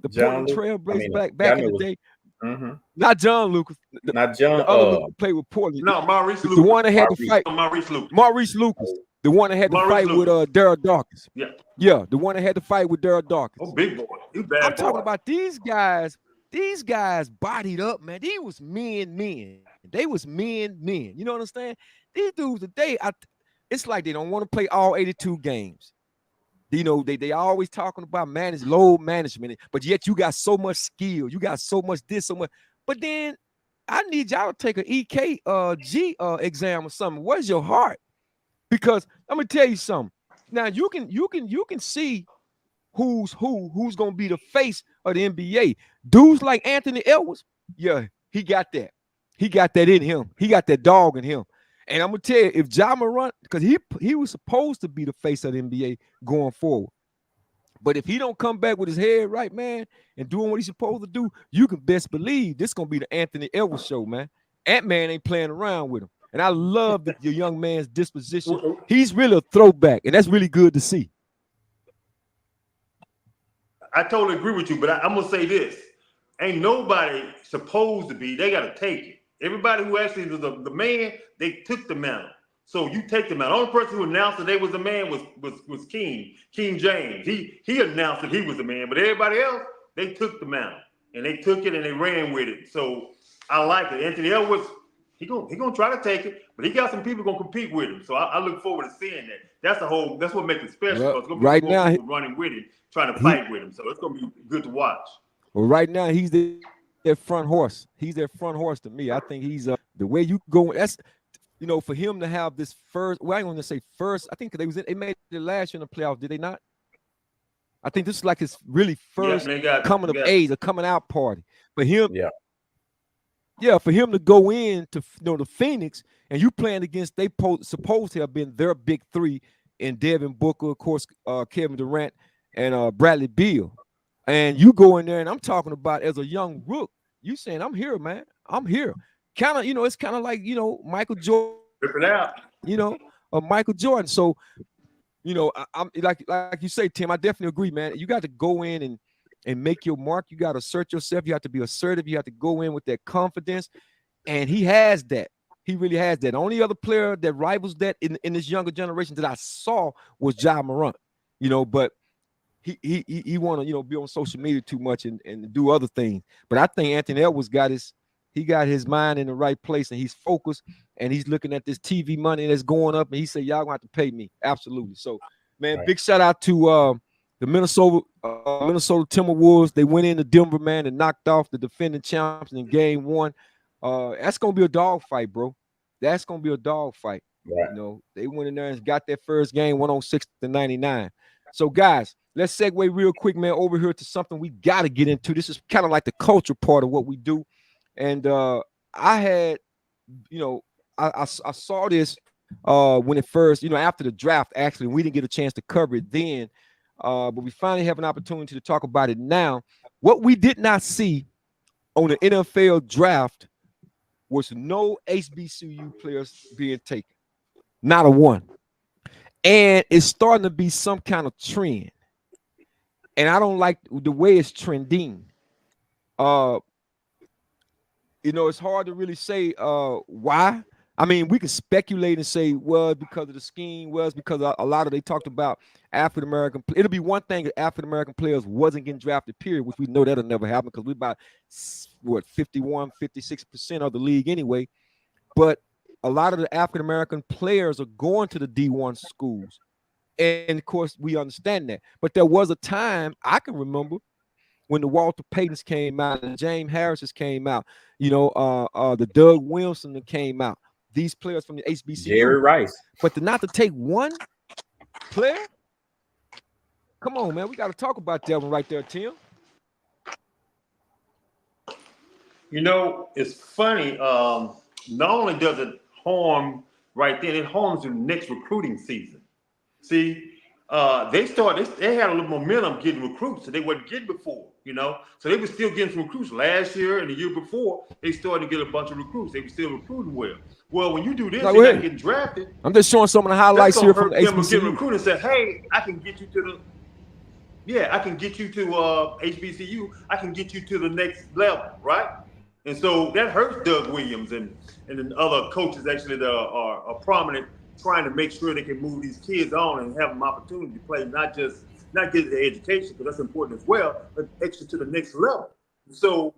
John Portland Luke. Trail I Blazers mean, back I in know the it was day. mhm. Not John Lucas, Not John. the other Lucas that played with Portland, No, Maurice the one Lucas. that had to Maurice. fight Maurice Lucas. Maurice Lucas, the one that had to Maurice fight with Lucas. Daryl Dawkins. Yeah. Yeah, the one that had to fight with Daryl Oh, Dawkins. big boy. You I'm bad talking boy. about these guys. These guys bodied up, man. These was men. They was men. You know what I'm saying? These dudes today, it's like they don't want to play all 82 games. They always talking about load management, but yet you got so much skill, you got so much this, so much. But then I need y'all to take an EKG exam or something. Where's your heart? Because I'm gonna tell you something. Now you can see who's gonna be the face of the NBA. Dudes like Anthony Edwards, yeah, he got that. He got that in him. He got that dog in him. And I'm gonna tell you, if Ja Morant, because he was supposed to be the face of the NBA going forward. But if he don't come back with his head right, man, and doing what he's supposed to do, you can best believe this gonna be the Anthony Edwards show, man. Ant-Man ain't playing around with him. And I love the young man's disposition. He's really a throwback, and that's really good to see. I totally agree with you, but I'm gonna say this: ain't nobody supposed to be. They gotta take it. Everybody who actually was the man, they took the mantle. So you take the mantle. The only person who announced that they was the man was King James. He announced that he was the man, but everybody else they took the mantle and they took it and they ran with it. So I like it. Anthony Edwards, he gonna try to take it, but he got some people gonna compete with him. So I look forward to seeing that. That's what makes it special. Well, Because it's gonna be right some more now, people running with him, trying to he fight with him. So it's gonna be good to watch. right now he's their front horse. He's their front horse to me. I think he's the way you go. That's for him to have this first. Well, I ain't gonna say first. I think they made it last year in the playoffs. Did they not? I think this is like his really Yeah, first they got coming of age, a coming out party. But him, Yeah. yeah, for him to go in to the Phoenix, and you playing against supposed to have been their big three in Devin Booker, of course, Kevin Durant, and Bradley Beal, and you go in there, and I'm talking about as a young rook, you saying I'm here, man, I'm here. Kind of, it's kind of like Michael Jordan, Rip it out. Michael Jordan. So I'm like you say, Tim. I definitely agree, man. You got to go in and make your mark. You got to assert yourself. You have to be assertive. You have to go in with that confidence, and he has that. He really has that. The only other player that rivals that in this younger generation that I saw was Ja Morant. But he want to be on social media too much and do other things. But I think Anthony Edwards got his mind in the right place, and he's focused, and he's looking at this TV money that's going up, and he said, y'all gonna have to pay me. Absolutely. So, man, Right. big shout out to the Minnesota Timberwolves. They went into Denver, man, and knocked off the defending champs in game one. That's gonna be a dog fight, bro. That's gonna be a dog fight. Right. They went in there and got their first game 106-99. So, guys, let's segue real quick, man, over here to something we got to get into. This is kind of like the culture part of what we do. And I had, I saw this when it first, after the draft, actually. We didn't get a chance to cover it then, but we finally have an opportunity to talk about it now. What we did not see on the NFL draft was no HBCU players being taken. Not a one. And it's starting to be some kind of trend. And I don't like the way it's trending. It's hard to really say why. I mean, we can speculate and say, well, because of the scheme, well, it's because a lot of they talked about African American. It'll be one thing if African American players wasn't getting drafted, period, which we know that'll never happen because we're about 51, 56% of the league anyway. But a lot of the African American players are going to the D1 schools. And of course, we understand that. But there was a time I can remember when the Walter Paytons came out and James Harris's came out, the Doug Wilson that came out. These players from the HBCU. Jerry Rice. But not to take one player? Come on, man. We got to talk about that one right there, Tim. It's funny. Not only does it harm right then, it harms the next recruiting season. See, they had a little momentum getting recruits that they wasn't getting before, So they were still getting some recruits last year and the year before. They started to get a bunch of recruits. They were still recruiting well. Well, when you do this, they're not getting drafted. I'm just showing some of the highlights here from the HBCU. Get recruited and say, hey, I can get you to HBCU. I can get you to the next level, right? And so that hurts Doug Williams and then other coaches actually that are prominent, trying to make sure they can move these kids on and have them opportunity to play, not get their education, because that's important as well, but extra to the next level. So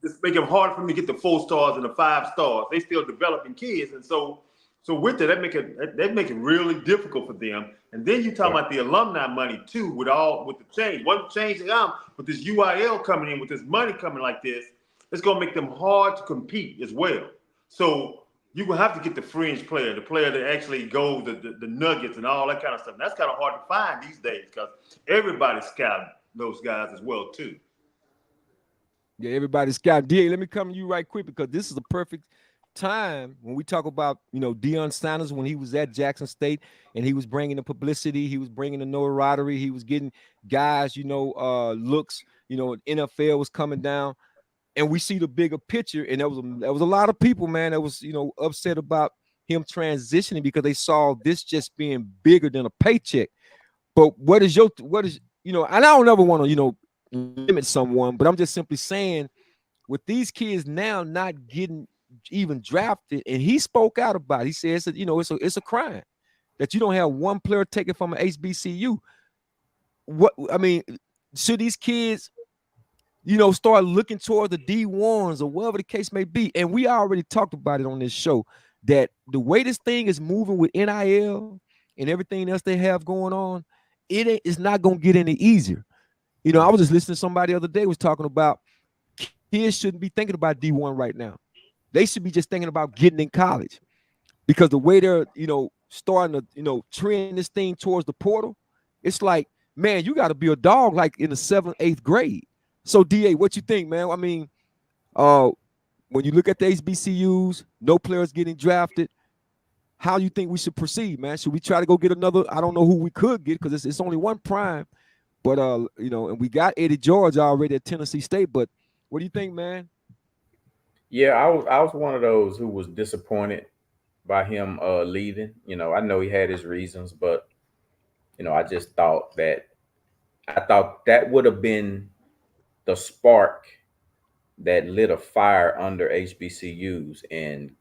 it's making it hard for them to get the 4 stars and the 5 stars. They still developing kids, and so with that make it really difficult for them. And then you talk about the alumni money too, with the change. One change with this UIL coming in, with this money coming like this, it's gonna make them hard to compete as well. So you will have to get the fringe player, the player that actually goes the nuggets and all that kind of stuff. And that's kind of hard to find these days because everybody's scouting those guys as well too. Yeah, everybody's scouting. DA, let me come to you right quick because this is a perfect time when we talk about Deion Sanders when he was at Jackson State and he was bringing the publicity, he was bringing the notoriety, he was getting guys, looks. NFL was coming down. And we see the bigger picture, and there was a lot of people, man, that was upset about him transitioning because they saw this just being bigger than a paycheck. But and I don't ever want to limit someone, but I'm just simply saying with these kids now not getting even drafted, and he spoke out about it. He says that it's a crime that you don't have one player taken from an HBCU. Should these kids start looking toward the D1s or whatever the case may be? And we already talked about it on this show that the way this thing is moving with NIL and everything else they have going on, it's not going to get any easier. I was just listening to somebody the other day was talking about kids shouldn't be thinking about D1 right now. They should be just thinking about getting in college because the way they're, starting to, trend this thing towards the portal, it's like, man, you got to be a dog like in the 7th, 8th grade. So, DA, what you think, man? I mean, when you look at the HBCUs, no players getting drafted. How do you think we should proceed, man? Should we try to go get another? I don't know who we could get because it's only one prime, but and we got Eddie George already at Tennessee State. But what do you think, man? Yeah, I was one of those who was disappointed by him leaving. I know he had his reasons, but I just thought that would have been the spark that lit a fire under HBCUs, and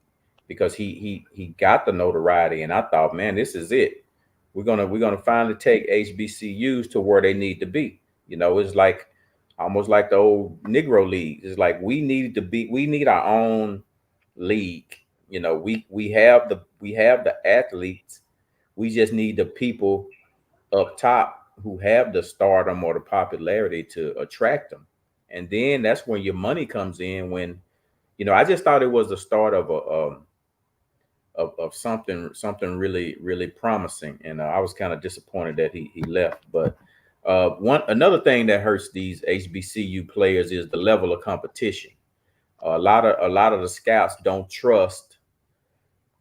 because he got the notoriety, and I thought, man, this is it. We're gonna finally take HBCUs to where they need to be. It's like almost like the old Negro league. It's like we need our own league. We have the athletes. We just need the people up top who have the stardom or the popularity to attract them. And then that's when your money comes in. When I just thought it was the start of something really really promising, and I was kind of disappointed that he left. But another thing that hurts these HBCU players is the level of competition. A lot of the scouts don't trust.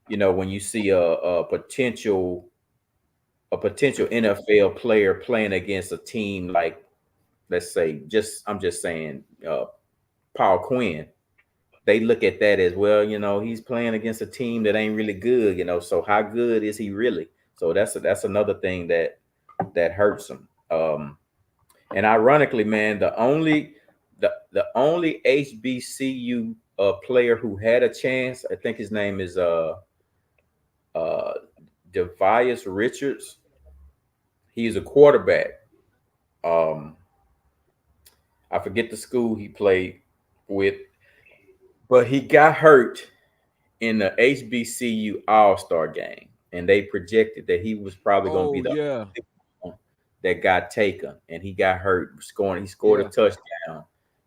When you see a potential NFL player playing against a team like, let's say, I'm just saying, Paul Quinn, they look at that as, well, he's playing against a team that ain't really good, so how good is he really? So that's another thing that hurts him. And ironically, man, the only HBCU player who had a chance, I think his name is Devius Richards. He's a quarterback. Um, I forget the school he played with, but he got hurt in the HBCU All-Star game, and they projected that he was probably going to be Oh the yeah, one that got taken, and he got hurt scoring. He scored a yeah. touchdown,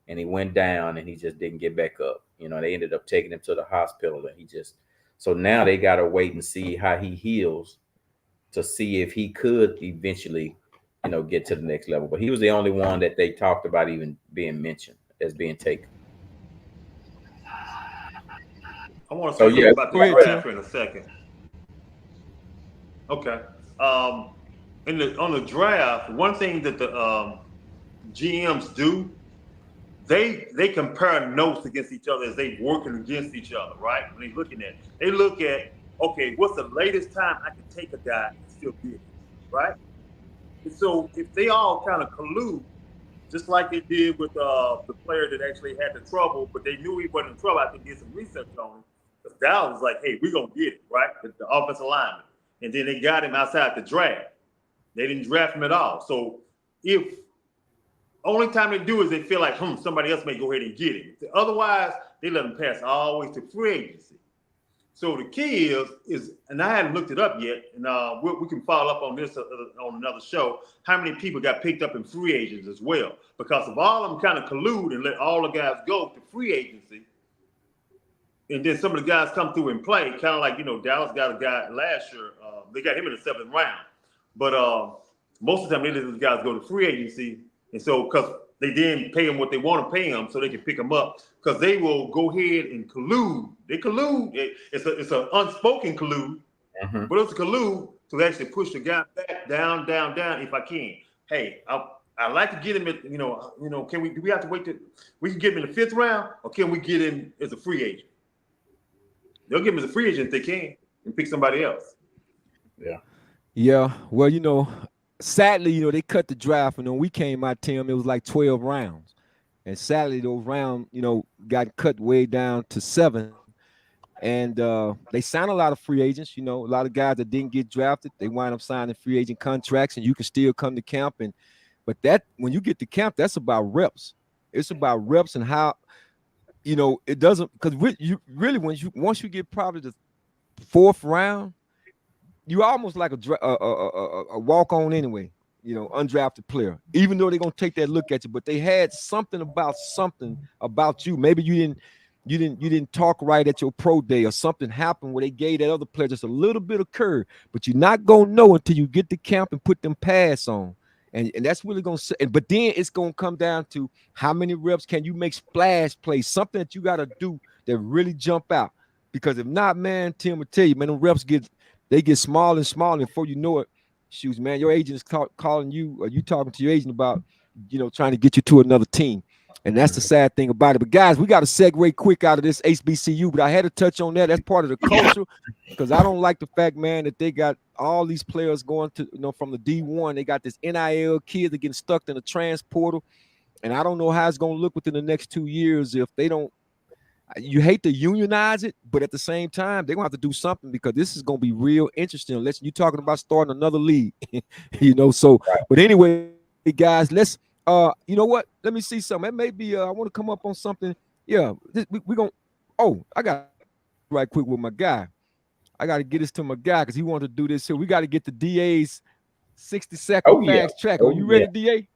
and he went down, and he just didn't get back up. They ended up taking him to the hospital, and so now they got to wait and see how he heals to see if he could eventually, get to the next level. But he was the only one that they talked about even being mentioned as being taken. I want to So say something yeah, about the Go ahead, draft Tim. in a second. Okay. Um, on the draft, one thing that the GMs do, they compare notes against each other as they working against each other, right? When they looking at it, they look at, okay, what's the latest time I can take a guy and still get it, right? And so if they all kind of collude, just like they did with the player that actually had the trouble, but they knew he wasn't in trouble. I think did some research on him. Because Dallas was like, hey, we're going to get it, right? The offensive lineman. And then they got him outside the draft. They didn't draft him at all. So if only time they do is they feel like, somebody else may go ahead and get him. Otherwise, they let him pass all the way to free agency. So the key is, and I hadn't looked it up yet, and we can follow up on this on another show. How many people got picked up in free agents as well? Because if all of them kind of collude and let all the guys go to free agency, and then some of the guys come through and play, kind of like Dallas got a guy last year. They got him in the 7th round, but most of the time they let those guys go to free agency, and so because they didn't pay them what they want to pay them, so they can pick them up. Because they will go ahead and collude. They collude. It's an unspoken collude, but it's a collude to actually push the guy back down, down, down. If I can, hey, I like to get him at Can we? Do we have to wait we can get him in the 5th round, or can we get him as a free agent? They'll get him as a free agent if they can and pick somebody else. yeah. Yeah. Well, sadly, they cut the draft, and when we came out, Tim, it was like 12 rounds. And sadly, those rounds, got cut way down to 7. And they signed a lot of free agents, a lot of guys that didn't get drafted. They wind up signing free agent contracts, and you can still come to camp. But that when you get to camp, that's about reps. It's about reps and how, it doesn't, because you really once you get probably the 4th round, you almost like a walk on anyway. Undrafted player, even though they're gonna take that look at you, but they had something about you. Maybe you didn't talk right at your pro day, or something happened where they gave that other player just a little bit of curve. But you're not gonna know until you get to camp and put them pads on. And that's really gonna say, but then it's gonna come down to how many reps can you make splash plays, something that you gotta do that really jump out. Because if not, man, Tim will tell you, man, them reps get smaller and smaller. And before you know it, shoes, man, your agent is calling you, or you talking to your agent about, trying to get you to another team. And that's the sad thing about it. But guys, we got to segue quick out of this HBCU. But I had to touch on that. That's part of the culture, because I don't like the fact, man, that they got all these players going to, from the D1. They got this NIL kids that getting stuck in the transporter. And I don't know how it's going to look within the next 2 years if they don't. You hate to unionize it, but at the same time, they're going to have to do something, because this is going to be real interesting. Unless you're talking about starting another league, So, but anyway, guys, let's, you know what? Let me see something. It may be, I want to come up on something. Yeah, we're going to, I got right quick with my guy. I got to get this to my guy because he wanted to do this here. We got to get the DA's 60-second fast track. Are you ready, DA?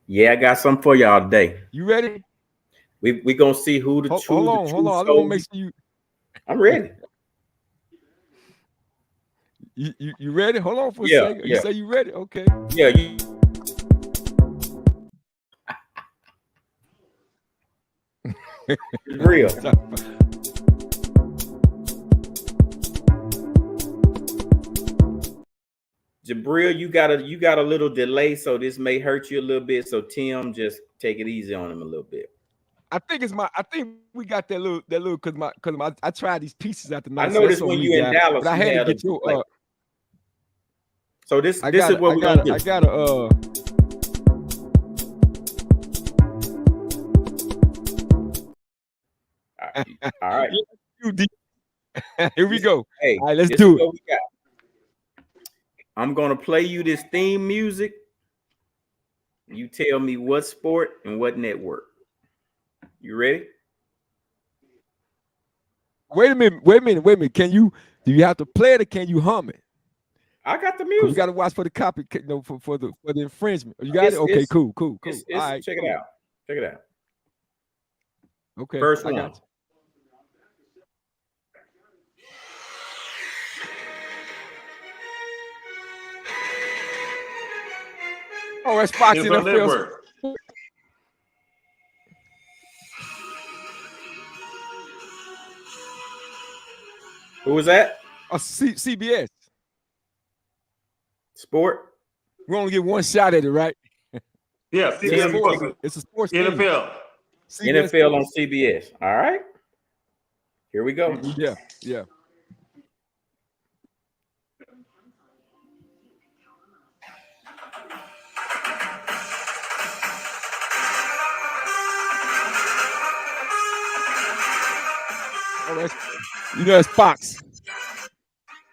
Yeah, I got something for y'all today. You ready? We gonna see who the hold on. I don't want to make sure you. I'm ready. You ready? Hold on for a second. Yeah. You say you ready? Okay. Yeah. It's real. Jabril, you got a little delay, so this may hurt you a little bit. So Tim, just take it easy on him a little bit. I think we got that little because I tried these pieces at the night. I noticed when you in Dallas, but I had to get you. So this is what we're gonna do. I gotta All right. Here we go. Hey, all right, let's do it. I'm gonna play you this theme music. You tell me what sport and what network. You ready? Wait a minute. Do you have to play it or can you hum it? I got the music. You got to watch for the copy, for the infringement. You got it? Okay, cool. All right, check it out. Okay, first I one. got you. Oh, that's Fox NFL. Who was that? CBS. Sport. We only get one shot at it, right? Yeah, CBS Sports. It's a sports NFL. NFL on CBS. All right. Here we go. Yeah. Oh, that's Fox.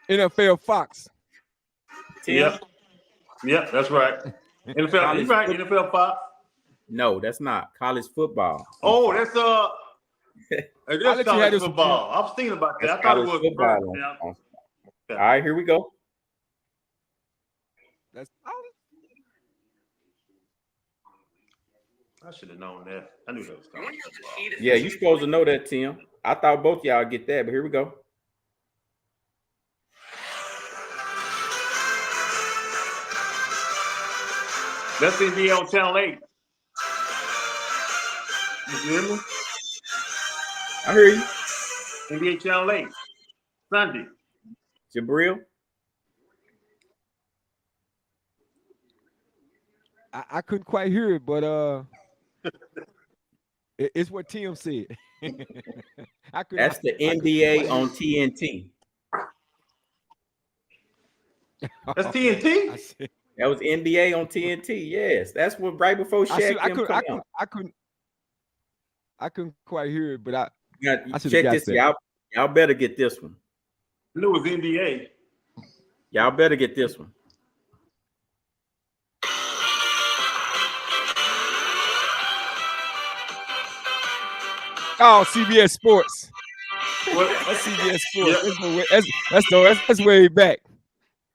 NFL Fox. Yeah, that's right. NFL, you're right. NFL Fox. No, that's not college football. Oh, that's it is college football. I was thinking about that. I thought it was football. All right, here we go. That's I should have known that. I knew that was college football. Yeah, you're supposed to know that, Tim. I thought both y'all get that, but here we go. That's NBA on Channel 8. You hear me? I hear you. NBA Channel 8. Sunday. Jabril? I couldn't quite hear it, but it's what Tim said. That's the NBA on TNT. That's TNT? That was NBA on TNT. Yes, that's what right before Shaq. I couldn't quite hear it, but I check this. Y'all better get this one. I knew it was NBA. Y'all better get this one. Oh, CBS Sports. What? That's CBS Sports. Yeah. That's way back.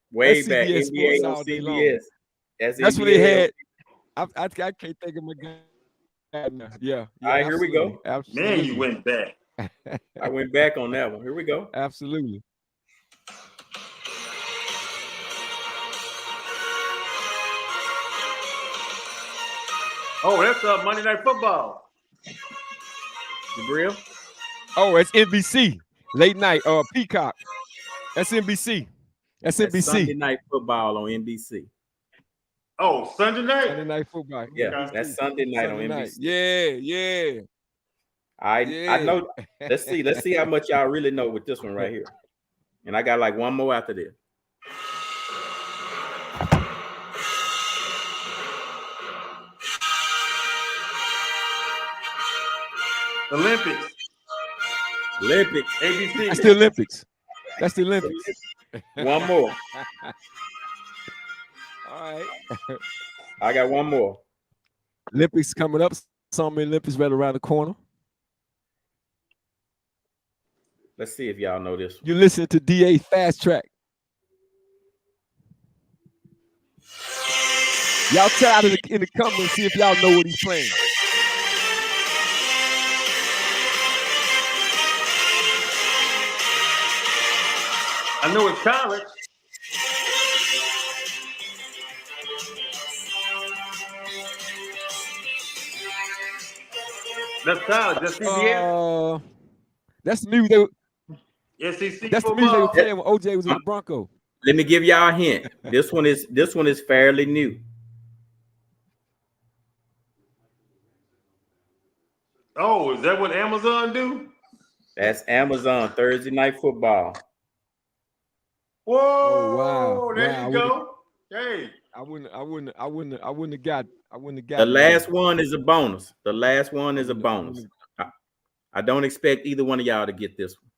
Way back. NBA on CBS. That's what they had. I can't think of my guy. Yeah. All right, here we go. Absolutely. Man, you went back. I went back on that one. Here we go. Absolutely. Oh, that's Monday Night Football. Jabril? Oh, it's NBC late night. Peacock. That's NBC. That's That's Sunday NBC. Night Football on NBC. Oh, Sunday night. Sunday Night Football. Yeah, Okay. that's NBC. Sunday night on Sunday night. NBC. Yeah. I Yeah. know. Let's see how much y'all really know with this one right here. And I got like one more after this. Olympics. Olympics. ABC. That's the Olympics. That's the Olympics. One more. All right. I got one more. Olympics coming up. Summer Olympics right around the corner. Let's see if y'all know this one. You listen to DA Fast Track. Y'all tell out in the comments and see if y'all know what he's playing. I know it's college. That's college. That's CBS. That's the music. SEC That's the music they football. were playing when OJ was in the Bronco. Let me give y'all a hint. This one is fairly new. Oh, is that what Amazon do? That's Amazon Thursday Night Football. Whoa! Oh, wow. There Wow, you go. Hey, I wouldn't have got. The last one is a bonus. The last one is a bonus. I don't expect either one of y'all to get this one.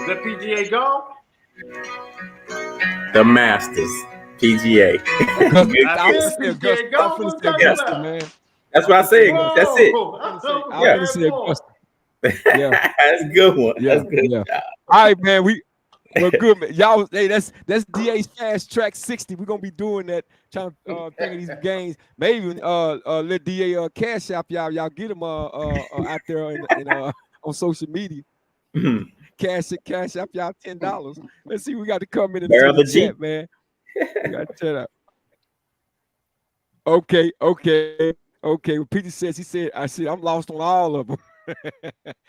is that PGA golf? The Masters PGA. I said PGA golf. What you talking about? man. That's what I said. Whoa, That's it. I'm I'm gonna say Augusta. Yeah. That's a good one. Yeah, That's good. yeah. All right, man. We're good, man. Y'all, hey, that's DA's Fast Track 60. We're gonna be doing that, trying to think of these games. Maybe let DA cash app y'all get him out there on social media. Cash app y'all $10. Let's see, we got to come in Barrel the the Jeep. chat, man. We got to check out. Okay. Well, Peter says, I said, I'm lost on all of them.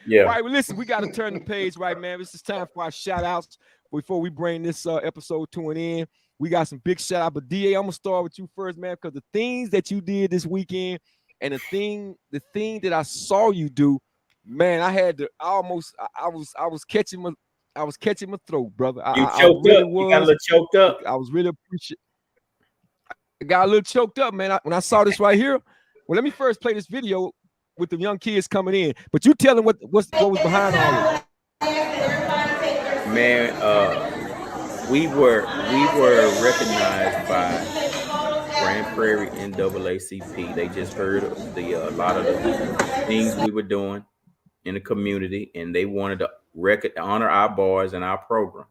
Yeah. All right, well, listen, we got to turn the page, right, man. This is time for our shout outs before we bring this episode to an end. We got some big shout out, but DA, I'm gonna start with you first, man, because the things that you did this weekend and the thing that I saw you do, man, I was catching my throat, brother. You I choked really up. You got a little choked up. I was really appreciative. I got a little choked up, man. When I saw this right here. Well, let me first play this video with the young kids coming in. But you tell them what was behind all of it. Man, we were recognized by Grand Prairie NAACP. They just heard a lot of the things we were doing in the community, and they wanted to honor our boys and our program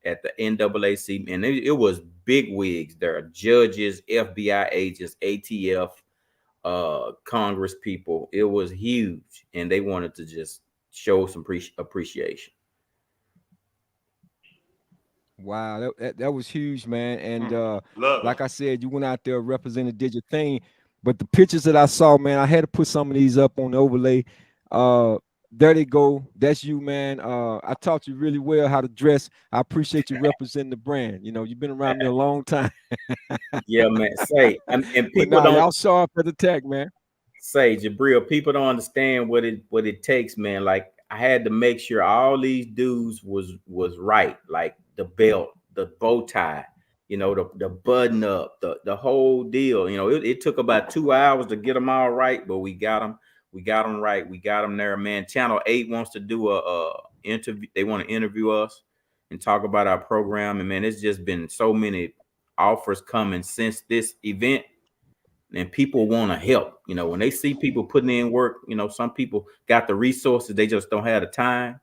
at the NAACP. And it was big wigs. There are judges, FBI agents, ATF, Congress people. It was huge, and they wanted to just show some appreciation. Wow, that was huge, man. And like I said, you went out there represented, did your thing. But the pictures that I saw, man, I had to put some of these up on the overlay. There they go. That's you, man. I taught you really well how to dress. I appreciate you representing the brand. You know, you've been around me a long time. Yeah, man. Say, and people don't. Y'all sharp at the tech, man. Say, Jabril, people don't understand what it takes, man. Like, I had to make sure all these dudes was right, like the belt, the bow tie, you know, the button up, the whole deal. You know, it took about 2 hours to get them all right, but we got them. We got them right. We got them there, man. Channel 8 wants to do a interview. They want to interview us and talk about our program. And man, it's just been so many offers coming since this event. And people want to help. You know, when they see people putting in work, you know, some people got the resources, they just don't have the time.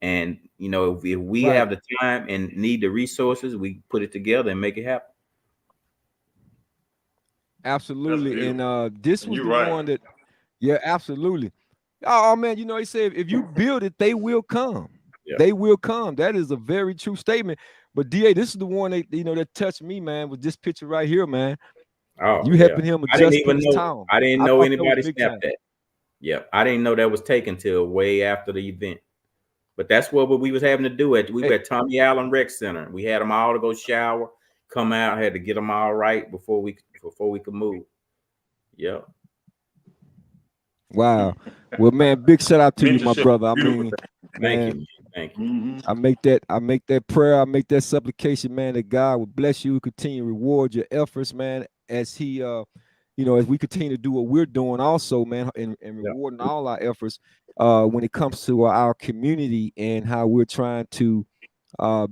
And, you know, if we have the time and need the resources, we put it together and make it happen. That's Absolutely. And beautiful. this And was you're the right. one that, yeah, absolutely. Oh man, he said if you build it, they will come. Yeah. They will come. That is a very true statement. But DA, this is the one that that touched me, man, with this picture right here, man. Oh You yeah. helping him I didn't adjust to even this know. town. I didn't I know thought that was anybody big snapped time. that. Yeah, I didn't know that was taken till way after the event. But that's what we was having to do. We Hey, were at Tommy Allen Rec Center. We had them all to go shower, come out, had to get them all right before we could move. Yeah. wow. Well, man, big shout out to you, my Mentorship is brother. a I beautiful mean, thing. Thank you, man, man. Thank you. Hmm. I make that prayer, I make that supplication, man, that God will bless you, continue to reward your efforts, man, as he as we continue to do what we're doing also, man, and Yeah. rewarding all our efforts when it comes to our community and how we're trying to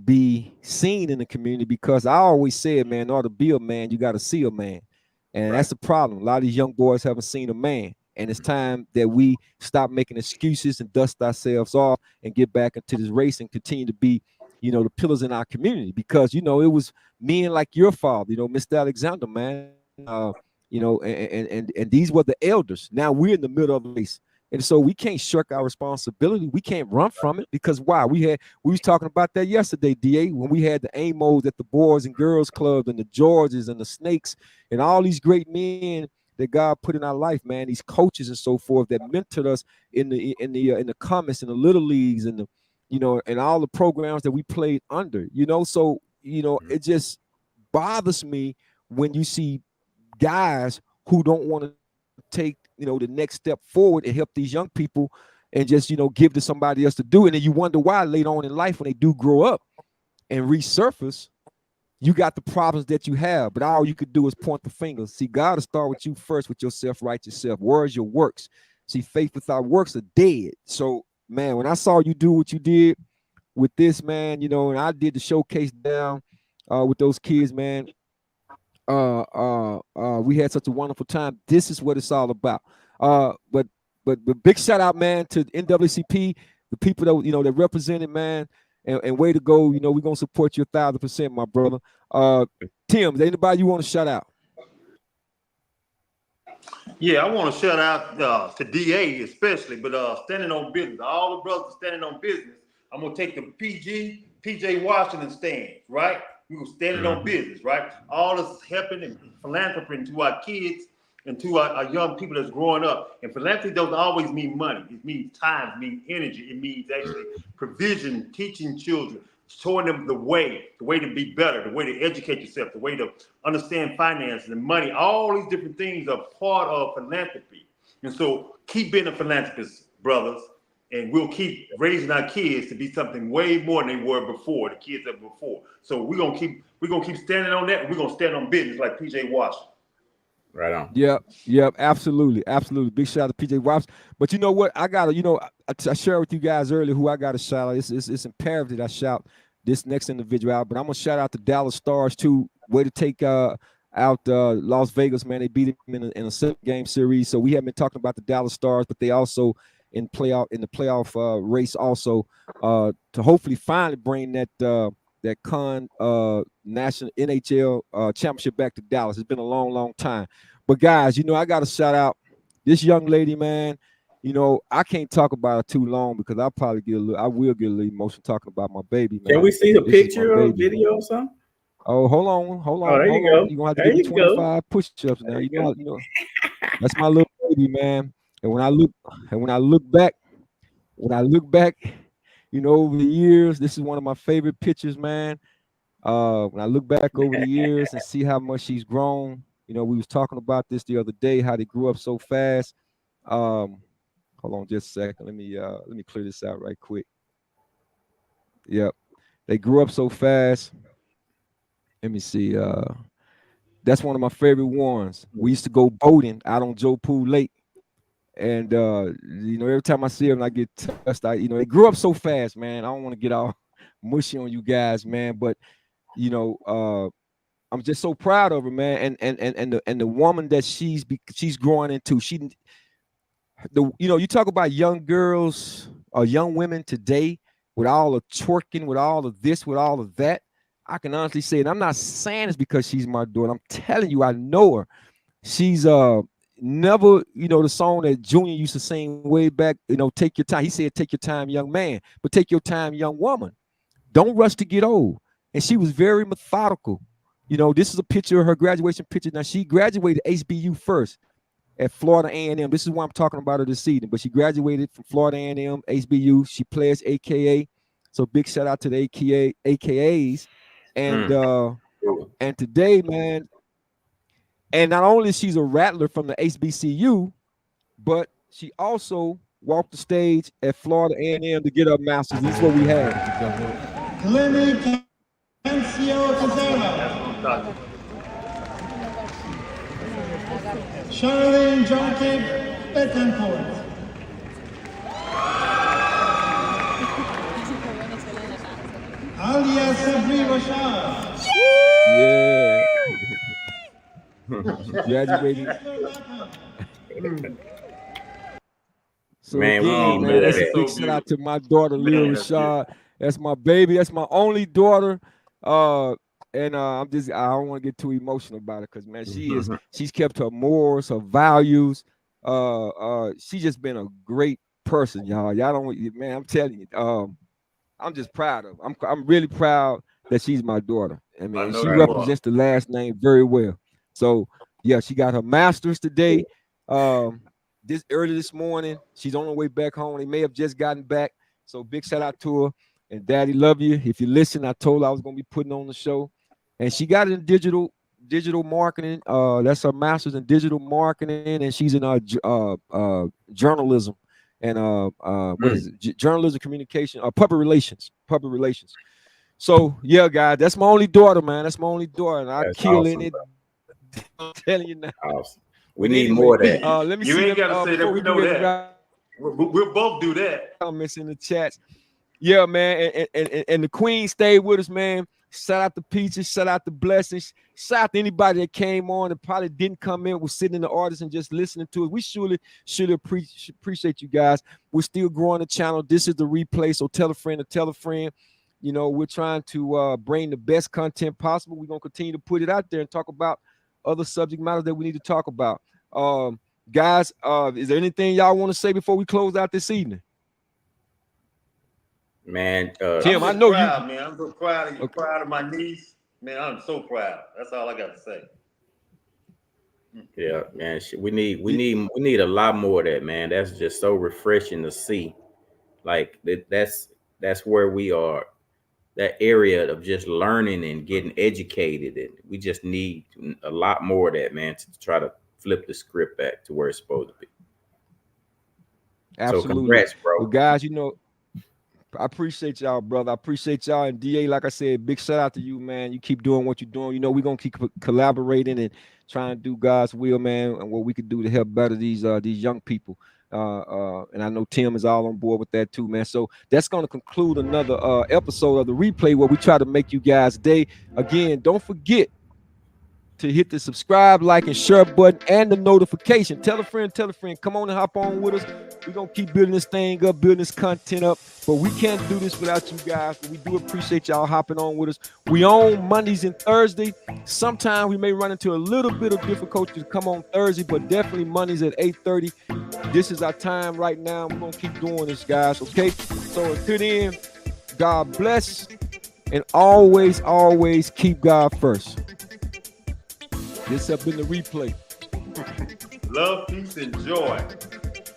be seen in the community. Because I always said, man, in order to be a man, you got to see a man. And Right. that's the problem. A lot of these young boys haven't seen a man. And it's time that we stop making excuses and dust ourselves off and get back into this race and continue to be, the pillars in our community. Because, it was men like your father, Mr. Alexander, man. And these were the elders. Now we're in the middle of the race. And so we can't shirk our responsibility. We can't run from it because why? We was talking about that yesterday, DA, when we had the Amos at the Boys and Girls Club and the Georges and the Snakes and all these great men that God put in our life, man. These coaches and so forth that mentored us in the comments and the little leagues and the and all the programs that we played under. So Mhm. it just bothers me when you see guys who don't want to take the next step forward and help these young people and just give to somebody else to do, and then you wonder why later on in life when they do grow up and resurface, you got the problems that you have, but all you could do is point the finger. See, God will start with you first, with your self-righteous self. Where's your works? See, faith without works are dead. So man, when I saw you do what you did with this, man, and I did the showcase down with those kids, man, we had such a wonderful time. This is what it's all about. But big shout out, man, to NAACP, the people that that represented, man, and way to go. We're gonna support you 1,000%, my brother. Tim, is there anybody you want to shout out? Yeah, I want to shout out to DA especially, but standing on business. All the brothers standing on business. I'm gonna take the PJ Washington stands, right? We were standing on Mhm. business, right? All this helping and philanthropy to our kids and to our young people that's growing up. And philanthropy doesn't always mean money. It means time, it means energy, it means actually provision, teaching children, showing them the way to be better, the way to educate yourself, the way to understand finances and money. All these different things are part of philanthropy. And so keep being a philanthropist, brothers, and we'll keep raising our kids to be something way more than they were before, the kids that were before. So we're gonna keep standing on that, and we're gonna stand on business like PJ Washington. Right on. Yep, absolutely, absolutely. Big shout out to PJ Wops. But you know what? I gotta, I shared with you guys earlier who I got to shout out. It's imperative that I shout this next individual out. But I'm gonna shout out the Dallas Stars too. Way to take out Las Vegas, man. They beat him in a 7-game series. So we haven't been talking about the Dallas Stars, but they also in the playoff race also to hopefully finally bring that national NHL championship back to Dallas. It's been a long, long time. But guys, I got to shout out this young lady, man. I can't talk about her too long because I will get a little emotional talking about my baby, Can we man. see the This is my picture or baby. video or something? Oh, hold on, hold Oh, on, there hold you on. go. You're gonna have to There give me you go. 25 push-ups now. There you go. That's my little baby, man. And when I look back, over the years, this is one of my favorite pictures, man. When I look back over the years and see how much she's grown, we was talking about this the other day, how they grew up so fast. Um, hold on just a second. Let me clear this out right quick. Yep. They grew up so fast. Let me see. That's one of my favorite ones. We used to go boating out on Joe Pool Lake. And every time I see them, I get touched. They grew up so fast, man. I don't want to get all mushy on you guys, man. But I'm just so proud of her, man. And the woman that she's growing into. You talk about young girls or young women today with all the twerking, with all of this, with all of that. I can honestly say, and I'm not saying it's because she's my daughter. I'm telling you, I know her. She's never, the song that Junior used to sing way back, take your time. He said, take your time, young man, but take your time, young woman. Don't rush to get old. And she was very methodical. This is a picture of her graduation picture. Now, she graduated HBU first at Florida A&M. This is why I'm talking about her this evening. But she graduated from Florida A&M, HBU. She plays AKA. So big shout out to the AKAs. And today, man, and not only she's a rattler from the HBCU, but she also walked the stage at Florida A&M to get her master's. This is what we had. Charlene Jacob Bettencourt. Alia Sabri Rashad. Yeah. Graduated. So man, again, that's a big shout out to my daughter, Leah Rashad. That's my baby. That's my only daughter. And I don't want to get too emotional about it because, man, she's kept her morals, her values. She's just been a great person, y'all. Y'all don't, man, I'm telling you. I'm just proud of her. I'm really proud that she's my daughter. I mean, she represents the last name very well. So, yeah, she got her master's today. This morning. She's on her way back home. They may have just gotten back. So big shout out to her. And Daddy, love you. If you listen, I told her I was going to be putting on the show. And she got it in digital marketing. That's her master's in digital marketing. And she's in journalism and what is it? Journalism, communication, public relations. So, yeah, guys, that's my only daughter, man. That's my only daughter. And I kill in it. I'm telling you now. Awesome. We need more of that. Let me you ain't got to say that. We know that. We'll both do that. Comments in the chats. Yeah, man. And the queen stayed with us, man. Shout out to Peaches. Shout out to Blessings. Shout out to anybody that came on and probably didn't come in, was sitting in the audience and just listening to it. We surely appreciate you guys. We're still growing the channel. This is the replay, so tell a friend to tell a friend. We're trying to bring the best content possible. We're going to continue to put it out there and talk about other subject matters that we need to talk about. Guys, is there anything y'all want to say before we close out this evening? Man, Tim, I know proud, you. Man, I'm so proud of you. Okay. Proud of my niece. Man, I'm so proud. That's all I got to say. Yeah, man, we need a lot more of that, man. That's just so refreshing to see. Like that's where we are. That area of just learning and getting educated, and we just need a lot more of that, man, to try to flip the script back to where it's supposed to be. Absolutely. So congrats, bro. Well, guys, I appreciate y'all, brother. I appreciate y'all. And DA, like I said, big shout out to you, man. You keep doing what you're doing. We're gonna keep collaborating and trying to do God's will, man, and what we could do to help better these young people. And I know Tim is all on board with that too, man. So that's going to conclude another episode of the replay where we try to make you guys' day. Again, don't forget to hit the subscribe, like, and share button and the notification. Tell a friend. Come on and hop on with us. We're going to keep building this thing up, building this content up. But we can't do this without you guys. But we do appreciate y'all hopping on with us. We on Mondays and Thursdays. Sometimes we may run into a little bit of difficulty to come on Thursday, but definitely Mondays at 8:30. This is our time right now. We're going to keep doing this, guys, okay? So until then, God bless, and always, always keep God first. This up in the replay. Love, peace, and joy.